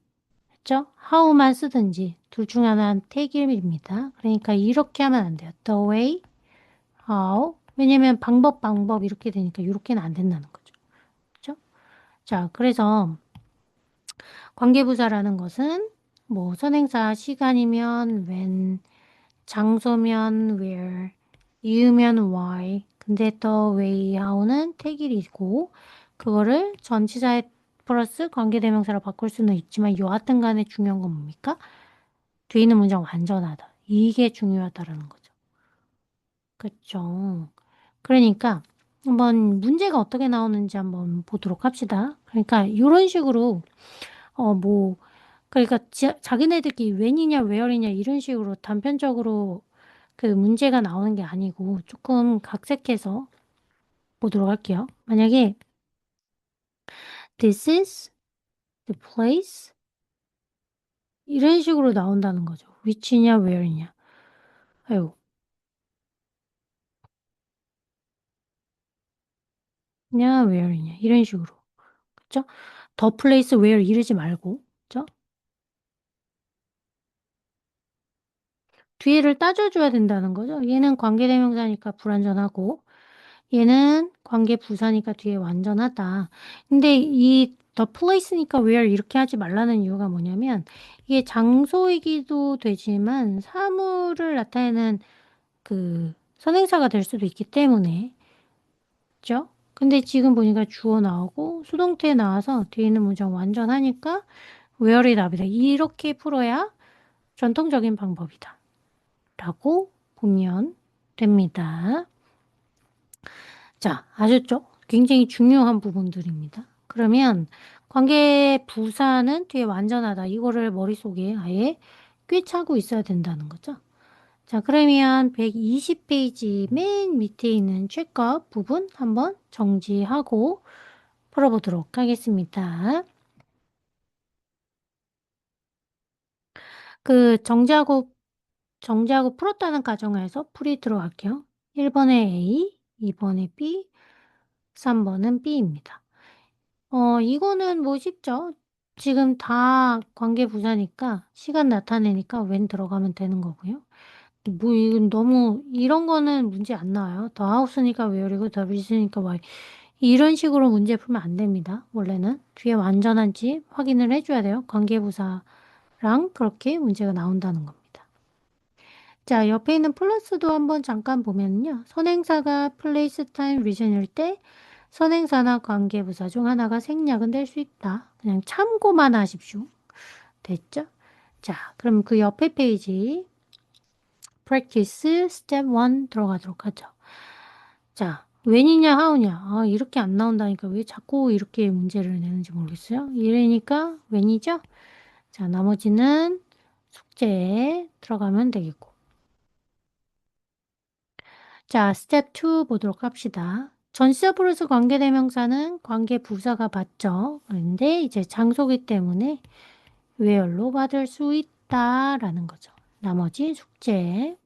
Speaker 1: 그쵸? how만 쓰든지 둘 중에 하나는 태기입니다. 그러니까 이렇게 하면 안 돼요. the way, how. 왜냐면 방법 이렇게 되니까 이렇게는 안 된다는 거죠. 그쵸? 자, 그래서 관계부사라는 것은 뭐 선행사 시간이면 when, 장소면 where, 이유면 why, 근데 the way, how는 태길이고 그거를 전치사에 플러스 관계대명사로 바꿀 수는 있지만 여하튼 간에 중요한 건 뭡니까? 뒤에 있는 문장 완전하다. 이게 중요하다라는 거죠. 그렇죠. 그러니까 한번 문제가 어떻게 나오는지 한번 보도록 합시다. 그러니까 이런 식으로 뭐 그러니까 자기네들끼리 when이냐 where이냐 이런 식으로 단편적으로 그 문제가 나오는 게 아니고 조금 각색해서 보도록 할게요. 만약에 this is the place 이런 식으로 나온다는 거죠. which냐 where이냐. 아유, 냐 where이냐 이런 식으로. 그쵸? the place where 이러지 말고. 그쵸? 뒤에를 따져줘야 된다는 거죠. 얘는 관계대명사니까 불완전하고 얘는 관계 부사니까 뒤에 완전하다. 근데 이 the place니까 where 이렇게 하지 말라는 이유가 뭐냐면 이게 장소이기도 되지만 사물을 나타내는 그 선행사가 될 수도 있기 때문에 그죠? 근데 지금 보니까 주어 나오고 수동태 나와서 뒤에 있는 문장 완전하니까 where이 답이다. 이렇게 풀어야 전통적인 방법이다. 라고 보면 됩니다. 자, 아셨죠? 굉장히 중요한 부분들입니다. 그러면 관계 부사는 뒤에 완전하다. 이거를 머릿속에 아예 꿰차고 있어야 된다는 거죠. 자, 그러면 120페이지 맨 밑에 있는 체크업 부분 한번 정지하고 풀어보도록 하겠습니다. 그 정지하고 풀었다는 가정에서 풀이 들어갈게요. 1번에 A, 2번에 B, 3번은 B입니다. 이거는 뭐 쉽죠? 지금 다 관계 부사니까 시간 나타내니까 when 들어가면 되는 거고요. 뭐 이건 너무 이런 거는 문제 안 나와요. 더 하우스니까 where이고 더 리스니까 why. 이런 식으로 문제 풀면 안 됩니다. 원래는 뒤에 완전한지 확인을 해줘야 돼요. 관계 부사랑 그렇게 문제가 나온다는 겁니다. 자, 옆에 있는 플러스도 한번 잠깐 보면요. 선행사가 place, time, reason일 때 선행사나 관계부사 중 하나가 생략은 될 수 있다. 그냥 참고만 하십시오. 됐죠? 자, 그럼 그 옆에 페이지 practice step 1 들어가도록 하죠. 자, when이냐 how냐. 아, 이렇게 안 나온다니까 왜 자꾸 이렇게 문제를 내는지 모르겠어요. 이러니까 when이죠? 자, 나머지는 숙제에 들어가면 되겠고. 자, 스텝 2 보도록 합시다. 전치사 플러스 관계대명사는 관계부사가 받죠. 그런데 이제 장소기 때문에 where로 받을 수 있다라는 거죠. 나머지 숙제.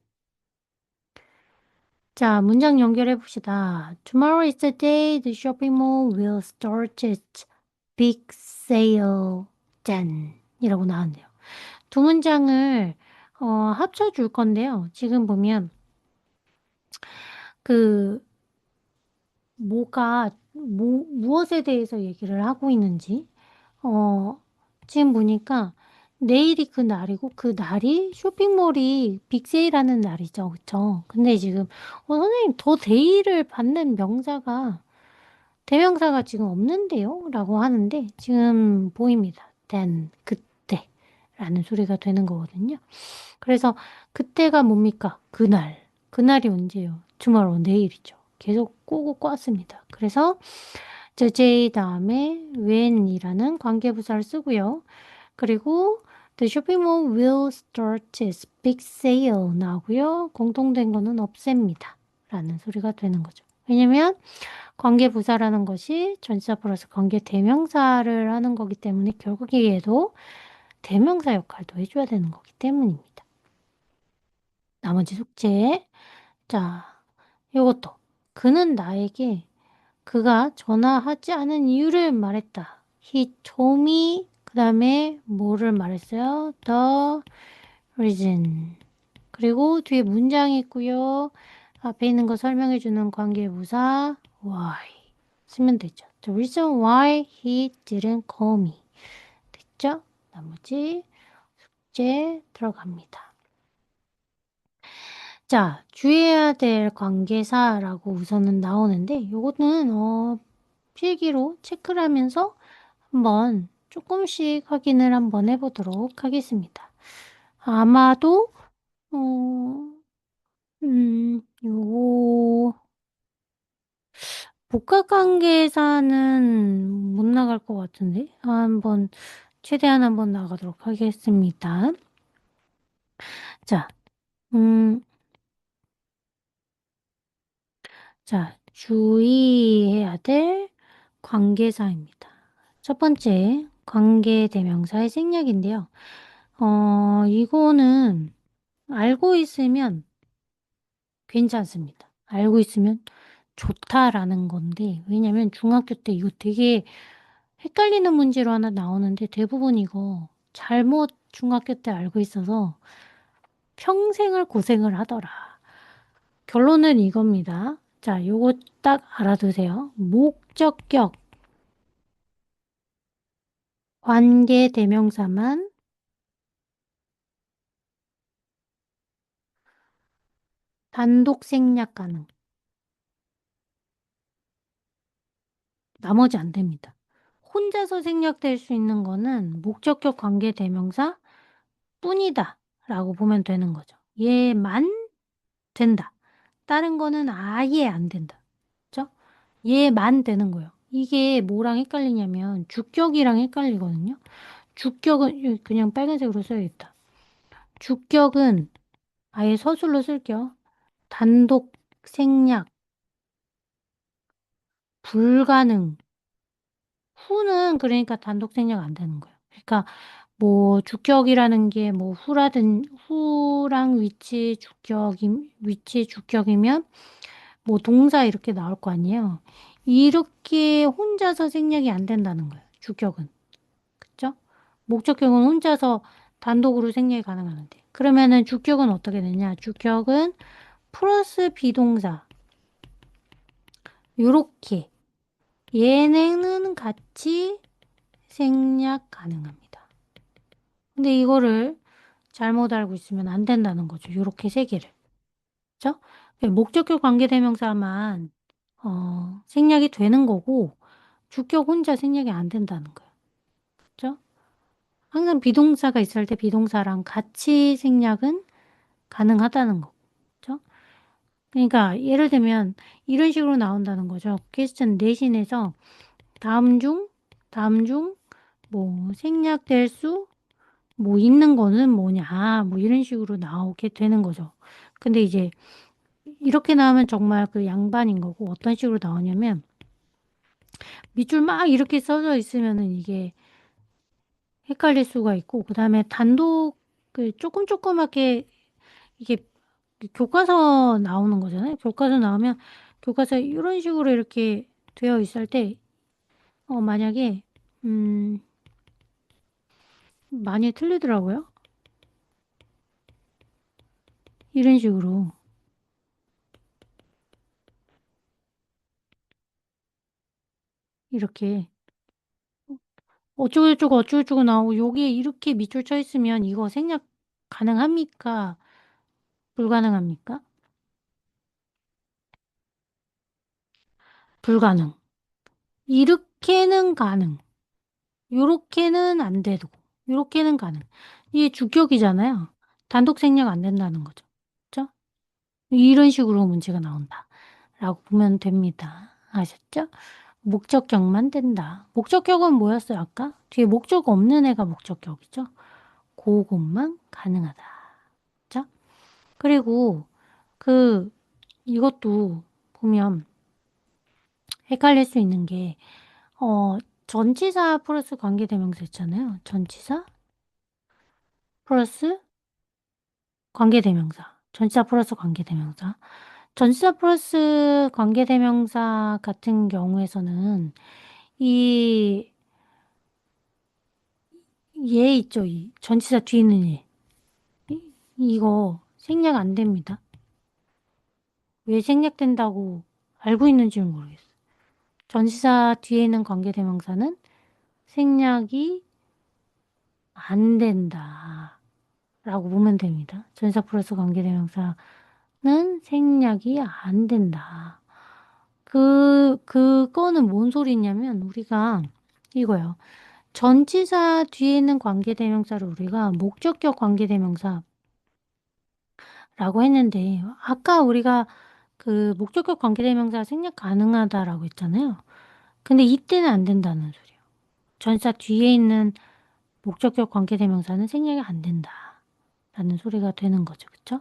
Speaker 1: 자, 문장 연결해 봅시다. Tomorrow is the day the shopping mall will start its big sale. 짠! 이라고 나왔네요. 두 문장을 합쳐 줄 건데요. 지금 보면 그 무엇에 대해서 얘기를 하고 있는지, 어, 지금 보니까 내일이 그 날이고 그 날이 쇼핑몰이 빅세일하는 날이죠. 그쵸? 근데 지금, 선생님, 더 데이를 받는 명사가, 대명사가 지금 없는데요? 라고 하는데, 지금 보입니다. then, 그때. 라는 소리가 되는 거거든요. 그래서 그때가 뭡니까? 그날. 그날이 언제예요? tomorrow, 내일이죠. 계속 꼬고 꼬았습니다. 그래서 the J 다음에 when이라는 관계부사를 쓰고요. 그리고 the shopping mall will start its big sale 나오고요. 공통된 거는 없앱니다. 라는 소리가 되는 거죠. 왜냐면 관계부사라는 것이 전치사 플러스 관계대명사를 하는 거기 때문에 결국에 얘도 대명사 역할도 해줘야 되는 거기 때문입니다. 나머지 숙제. 자, 이것도. 그는 나에게 그가 전화하지 않은 이유를 말했다. He told me. 그 다음에 뭐를 말했어요? The reason. 그리고 뒤에 문장이 있고요. 앞에 있는 거 설명해주는 관계부사 why 쓰면 되죠. The reason why he didn't call me. 됐죠? 나머지 숙제 들어갑니다. 자, 주의해야 될 관계사라고 우선은 나오는데 요거는 필기로 체크를 하면서 한번 조금씩 확인을 한번 해보도록 하겠습니다. 아마도 요거 복합관계사는 못 나갈 것 같은데 한번 최대한 한번 나가도록 하겠습니다. 자, 음, 자, 주의해야 될 관계사입니다. 첫 번째, 관계대명사의 생략인데요. 이거는 알고 있으면 괜찮습니다. 알고 있으면 좋다라는 건데, 왜냐면 중학교 때 이거 되게 헷갈리는 문제로 하나 나오는데 대부분 이거 잘못 중학교 때 알고 있어서 평생을 고생을 하더라. 결론은 이겁니다. 자, 요거 딱 알아두세요. 목적격, 관계 대명사만 단독 생략 가능. 나머지 안 됩니다. 혼자서 생략될 수 있는 거는 목적격 관계 대명사 뿐이다 라고 보면 되는 거죠. 얘만 된다. 다른 거는 아예 안 된다. 그죠? 얘만 되는 거예요. 이게 뭐랑 헷갈리냐면 주격이랑 헷갈리거든요. 주격은 여기 그냥 빨간색으로 써야겠다. 주격은 아예 서술로 쓸게요. 단독 생략 불가능. 후는 그러니까 단독 생략 안 되는 거예요. 그러니까 뭐 주격이라는 게 뭐 후랑 위치 주격이면 뭐 동사 이렇게 나올 거 아니에요. 이렇게 혼자서 생략이 안 된다는 거예요. 주격은. 그죠? 목적격은 혼자서 단독으로 생략이 가능한데. 그러면은 주격은 어떻게 되냐? 주격은 플러스 비동사. 요렇게. 얘네는 같이 생략 가능합니다. 근데 이거를 잘못 알고 있으면 안 된다는 거죠. 요렇게 세 개를. 그죠? 목적격 관계대명사만 생략이 되는 거고 주격 혼자 생략이 안 된다는 거예요. 그죠? 항상 비동사가 있을 때 비동사랑 같이 생략은 가능하다는 거. 그죠? 그러니까 예를 들면 이런 식으로 나온다는 거죠. 퀘스천 내신에서 다음 중, 다음 중, 뭐 생략될 수, 뭐 있는 거는 뭐냐, 뭐 이런 식으로 나오게 되는 거죠. 근데 이제 이렇게 나오면 정말 그 양반인 거고 어떤 식으로 나오냐면 밑줄 막 이렇게 써져 있으면은 이게 헷갈릴 수가 있고 그 다음에 단독 그 조그맣게 이게 교과서 나오는 거잖아요. 교과서 나오면 교과서 이런 식으로 이렇게 되어 있을 때 만약에 음 많이 틀리더라고요. 이런 식으로 이렇게 어쩌고저쩌고 어쩌고저쩌고 나오고 여기에 이렇게 밑줄 쳐 있으면 이거 생략 가능합니까? 불가능합니까? 불가능. 이렇게는 가능. 요렇게는 안 되고, 요렇게는 가능. 이게 주격이잖아요. 단독 생략 안 된다는 거죠. 그죠? 이런 식으로 문제가 나온다. 라고 보면 됩니다. 아셨죠? 목적격만 된다. 목적격은 뭐였어요, 아까? 뒤에 목적 없는 애가 목적격이죠? 그것만 가능하다. 그죠? 그리고 이것도 보면 헷갈릴 수 있는 게, 전치사 플러스 관계대명사 있잖아요. 전치사 플러스 관계대명사. 전치사 플러스 관계대명사. 전치사 플러스 관계대명사 같은 경우에서는 이 얘 있죠. 이 전치사 뒤에 있는 얘. 이거 생략 안 됩니다. 왜 생략된다고 알고 있는지는 모르겠어요. 전치사 뒤에 있는 관계대명사는 생략이 안 된다. 라고 보면 됩니다. 전치사 플러스 관계대명사는 생략이 안 된다. 그거는 뭔 소리냐면, 우리가 이거요. 전치사 뒤에 있는 관계대명사를 우리가 목적격 관계대명사라고 했는데, 아까 우리가 그 목적격 관계대명사 생략 가능하다라고 했잖아요. 근데 이때는 안 된다는 소리예요. 전치사 뒤에 있는 목적격 관계대명사는 생략이 안 된다. 라는 소리가 되는 거죠. 그쵸?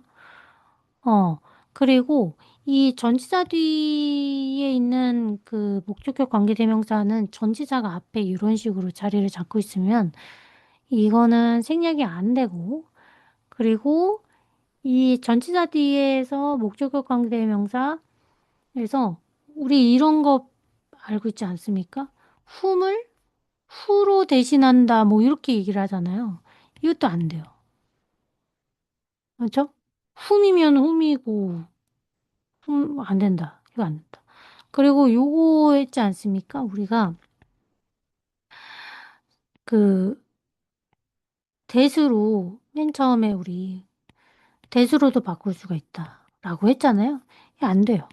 Speaker 1: 그리고 이 전치사 뒤에 있는 그 목적격 관계대명사는 전치사가 앞에 이런 식으로 자리를 잡고 있으면 이거는 생략이 안 되고, 그리고 이 전치사 뒤에서 목적격 관계대명사에서 우리 이런 거 알고 있지 않습니까? whom을 who로 대신한다 뭐 이렇게 얘기를 하잖아요. 이것도 안 돼요. 그렇죠? whom이면 whom이고 안 된다. 이거 안 된다. 그리고 요거 했지 않습니까? 우리가 그 that으로 맨 처음에 우리 that으로도 바꿀 수가 있다 라고 했잖아요. 이게 안 돼요.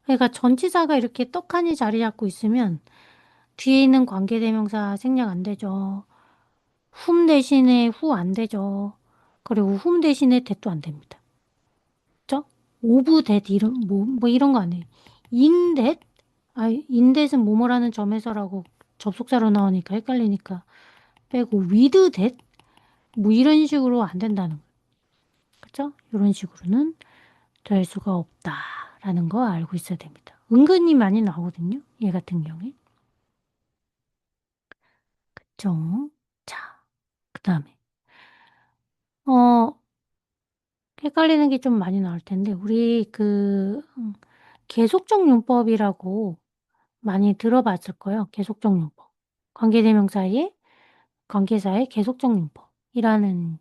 Speaker 1: 그러니까 전치사가 이렇게 떡하니 자리 잡고 있으면 뒤에 있는 관계대명사 생략 안 되죠. whom 대신에 who 안 되죠. 그리고 whom 대신에 that도 안 됩니다. 그죠? of that 이런 뭐 이런 거 안 해요. in that in that은 뭐뭐라는 점에서라고 접속사로 나오니까 헷갈리니까 빼고 with that 뭐 이런 식으로 안 된다는 거예요. 그죠? 이런 식으로는 될 수가 없다라는 거 알고 있어야 됩니다. 은근히 많이 나오거든요. 얘 같은 경우에. 그죠? 자, 그 다음에 헷갈리는 게 좀 많이 나올 텐데 우리 계속적 용법이라고 많이 들어봤을 거예요. 계속적 용법. 관계대명사의 관계사의 계속적 용법이라는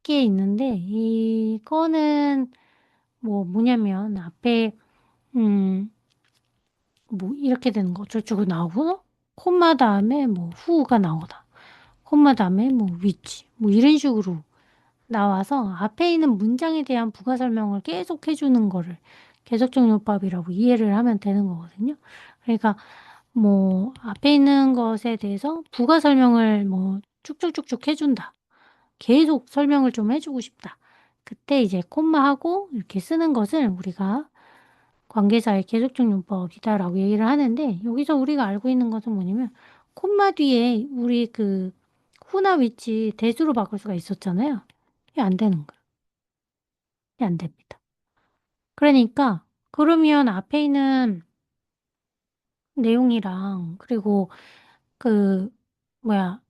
Speaker 1: 게 있는데 이거는 뭐냐면 앞에 뭐 이렇게 되는 거 어쩌고 나오고 콤마 다음에 뭐 후가 나오다. 콤마 다음에 뭐 which 뭐 이런 식으로 나와서 앞에 있는 문장에 대한 부가 설명을 계속 해주는 거를 계속적 용법이라고 이해를 하면 되는 거거든요. 그러니까 뭐 앞에 있는 것에 대해서 부가 설명을 뭐 쭉쭉쭉쭉 해준다. 계속 설명을 좀 해주고 싶다. 그때 이제 콤마하고 이렇게 쓰는 것을 우리가 관계사의 계속적 용법이다라고 얘기를 하는데 여기서 우리가 알고 있는 것은 뭐냐면 콤마 뒤에 우리 후나 위치 대수로 바꿀 수가 있었잖아요. 이게 안 되는 거예요. 이게 안 됩니다. 그러니까 그러면 앞에 있는 내용이랑 그리고 그 뭐야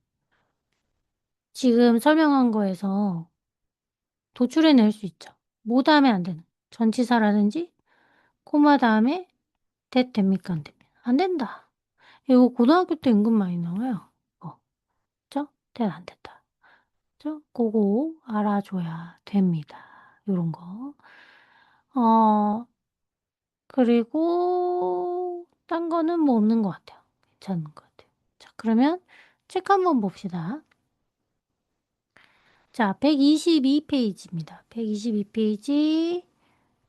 Speaker 1: 지금 설명한 거에서 도출해낼 수 있죠. 뭐 다음에 안 되는 전치사라든지 코마 다음에 that 됩니까? 안 됩니다. 안 된다. 이거 고등학교 때 은근 많이 나와요. 그죠? that 안 된다. 그죠? 그거 알아줘야 됩니다. 요런 거. 그리고 딴 거는 뭐 없는 것 같아요. 괜찮은 것 같아요. 자, 그러면 책 한번 봅시다. 자, 122페이지입니다. 122페이지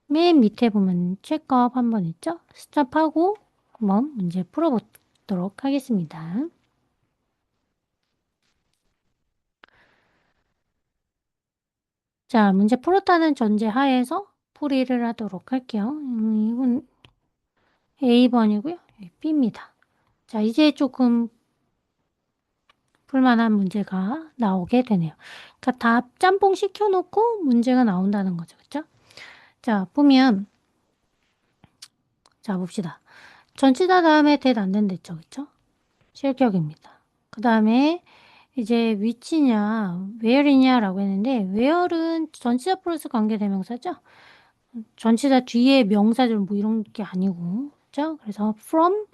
Speaker 1: 맨 밑에 보면 체크업 한번 있죠? 스탑하고 한번 문제 풀어보도록 하겠습니다. 자, 문제 풀었다는 전제 하에서 풀이를 하도록 할게요. 이건 A번이고요. B입니다. 자, 이제 조금 풀만한 문제가 나오게 되네요. 그러니까 다 짬뽕 시켜놓고 문제가 나온다는 거죠. 그쵸? 자, 보면 자, 봅시다. 전치사 다음에 that 안 된댔죠. 그쵸? 실격입니다. 그 다음에 이제 which냐, where이냐라고 했는데 where은 전치사 플러스 관계대명사죠. 전치사 뒤에 명사절 뭐 이런 게 아니고, 그죠? 그래서 from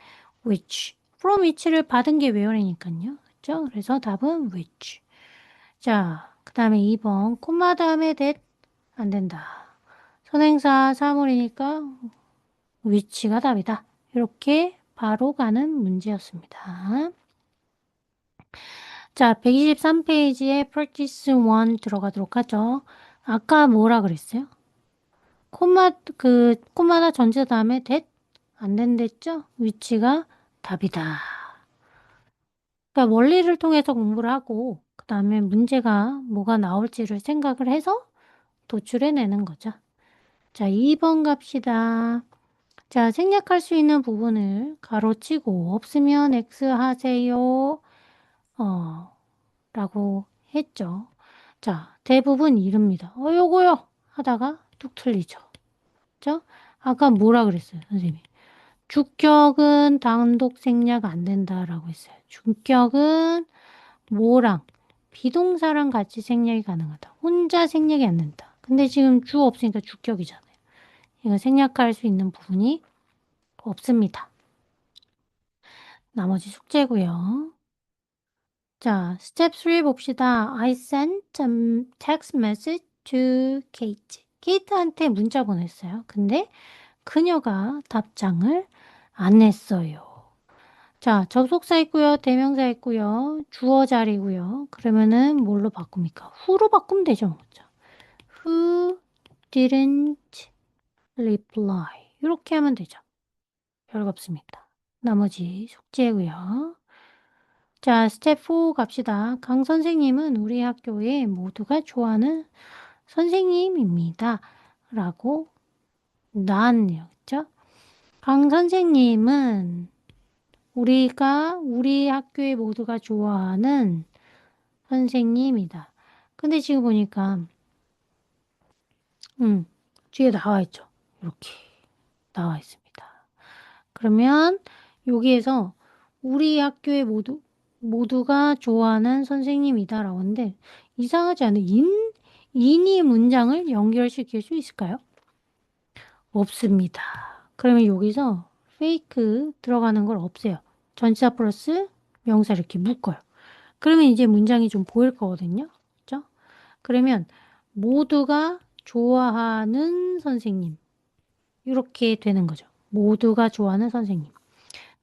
Speaker 1: which. from which를 받은 게 where니까요. 그죠? 그래서 답은 which. 자, 그 다음에 2번. 콤마 다음에 that 안 된다. 선행사 사물이니까 which가 답이다. 이렇게 바로 가는 문제였습니다. 자, 123페이지에 practice 1 들어가도록 하죠. 아까 뭐라 그랬어요? 콤마다 전체 다음에 that 안 된댔죠? 위치가 답이다. 그러니까 원리를 통해서 공부를 하고 그 다음에 문제가 뭐가 나올지를 생각을 해서 도출해내는 거죠. 자, 2번 갑시다. 자, 생략할 수 있는 부분을 가로치고 없으면 X 하세요. 라고 했죠. 자, 대부분 이릅니다. 요거요. 하다가 뚝 틀리죠. 그죠? 아까 뭐라 그랬어요, 선생님이? 주격은 단독 생략 안 된다라고 했어요. 주격은 뭐랑 비동사랑 같이 생략이 가능하다. 혼자 생략이 안 된다. 근데 지금 주 없으니까 주격이잖아요. 이거 생략할 수 있는 부분이 없습니다. 나머지 숙제고요. 자, 스텝 3 봅시다. I sent a text message to Kate. 케이트한테 문자 보냈어요. 근데 그녀가 답장을 안 했어요. 자, 접속사 있고요. 대명사 있고요. 주어 자리고요. 그러면은 뭘로 바꿉니까? who로 바꾸면 되죠. 뭐. 자, who didn't reply. 이렇게 하면 되죠. 별거 없습니다. 나머지 숙제고요. 자, 스텝 4 갑시다. 강 선생님은 우리 학교에 모두가 좋아하는 선생님입니다. 라고 나왔네요. 그쵸? 강 선생님은 우리 학교에 모두가 좋아하는 선생님이다. 근데 지금 보니까, 뒤에 나와 있죠. 이렇게 나와 있습니다. 그러면 여기에서 우리 학교에 모두가 좋아하는 선생님이다 라고 하는데 이상하지 않은 인이 문장을 연결시킬 수 있을까요? 없습니다. 그러면 여기서 fake 들어가는 걸 없애요. 전치사 플러스 명사 이렇게 묶어요. 그러면 이제 문장이 좀 보일 거거든요. 그죠? 그러면 모두가 좋아하는 선생님. 이렇게 되는 거죠. 모두가 좋아하는 선생님.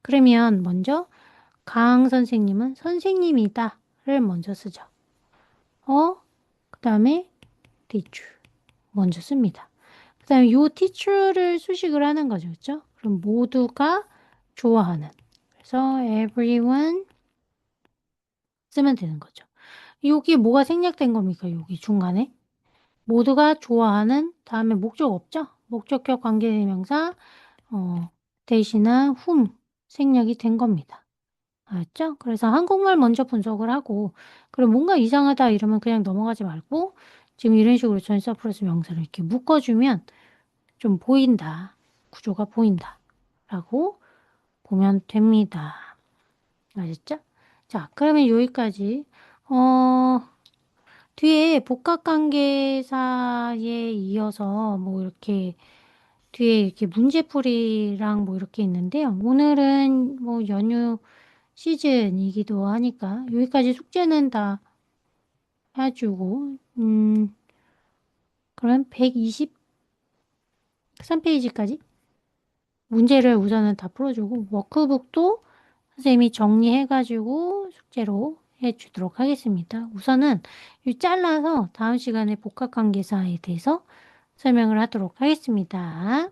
Speaker 1: 그러면 먼저 강 선생님은 선생님이다를 먼저 쓰죠. 그 다음에 teacher 먼저 씁니다. 그 다음에 요 teacher를 수식을 하는 거죠. 그렇죠? 그럼 모두가 좋아하는. 그래서 everyone 쓰면 되는 거죠. 여기 뭐가 생략된 겁니까? 여기 중간에. 모두가 좋아하는 다음에 목적 없죠? 목적격 관계대명사 대신한 whom 생략이 된 겁니다. 알았죠? 그래서 한국말 먼저 분석을 하고 그럼 뭔가 이상하다 이러면 그냥 넘어가지 말고 지금 이런 식으로 전치사 플러스 명사를 이렇게 묶어주면 좀 보인다. 구조가 보인다. 라고 보면 됩니다. 아셨죠? 자, 그러면 여기까지 뒤에 복합관계사에 이어서 뭐 이렇게 뒤에 이렇게 문제풀이랑 뭐 이렇게 있는데요. 오늘은 뭐 연휴 시즌이기도 하니까 여기까지 숙제는 다 해주고 그럼 123페이지까지 문제를 우선은 다 풀어주고 워크북도 선생님이 정리해가지고 숙제로 해주도록 하겠습니다. 우선은 이 잘라서 다음 시간에 복합관계사에 대해서 설명을 하도록 하겠습니다.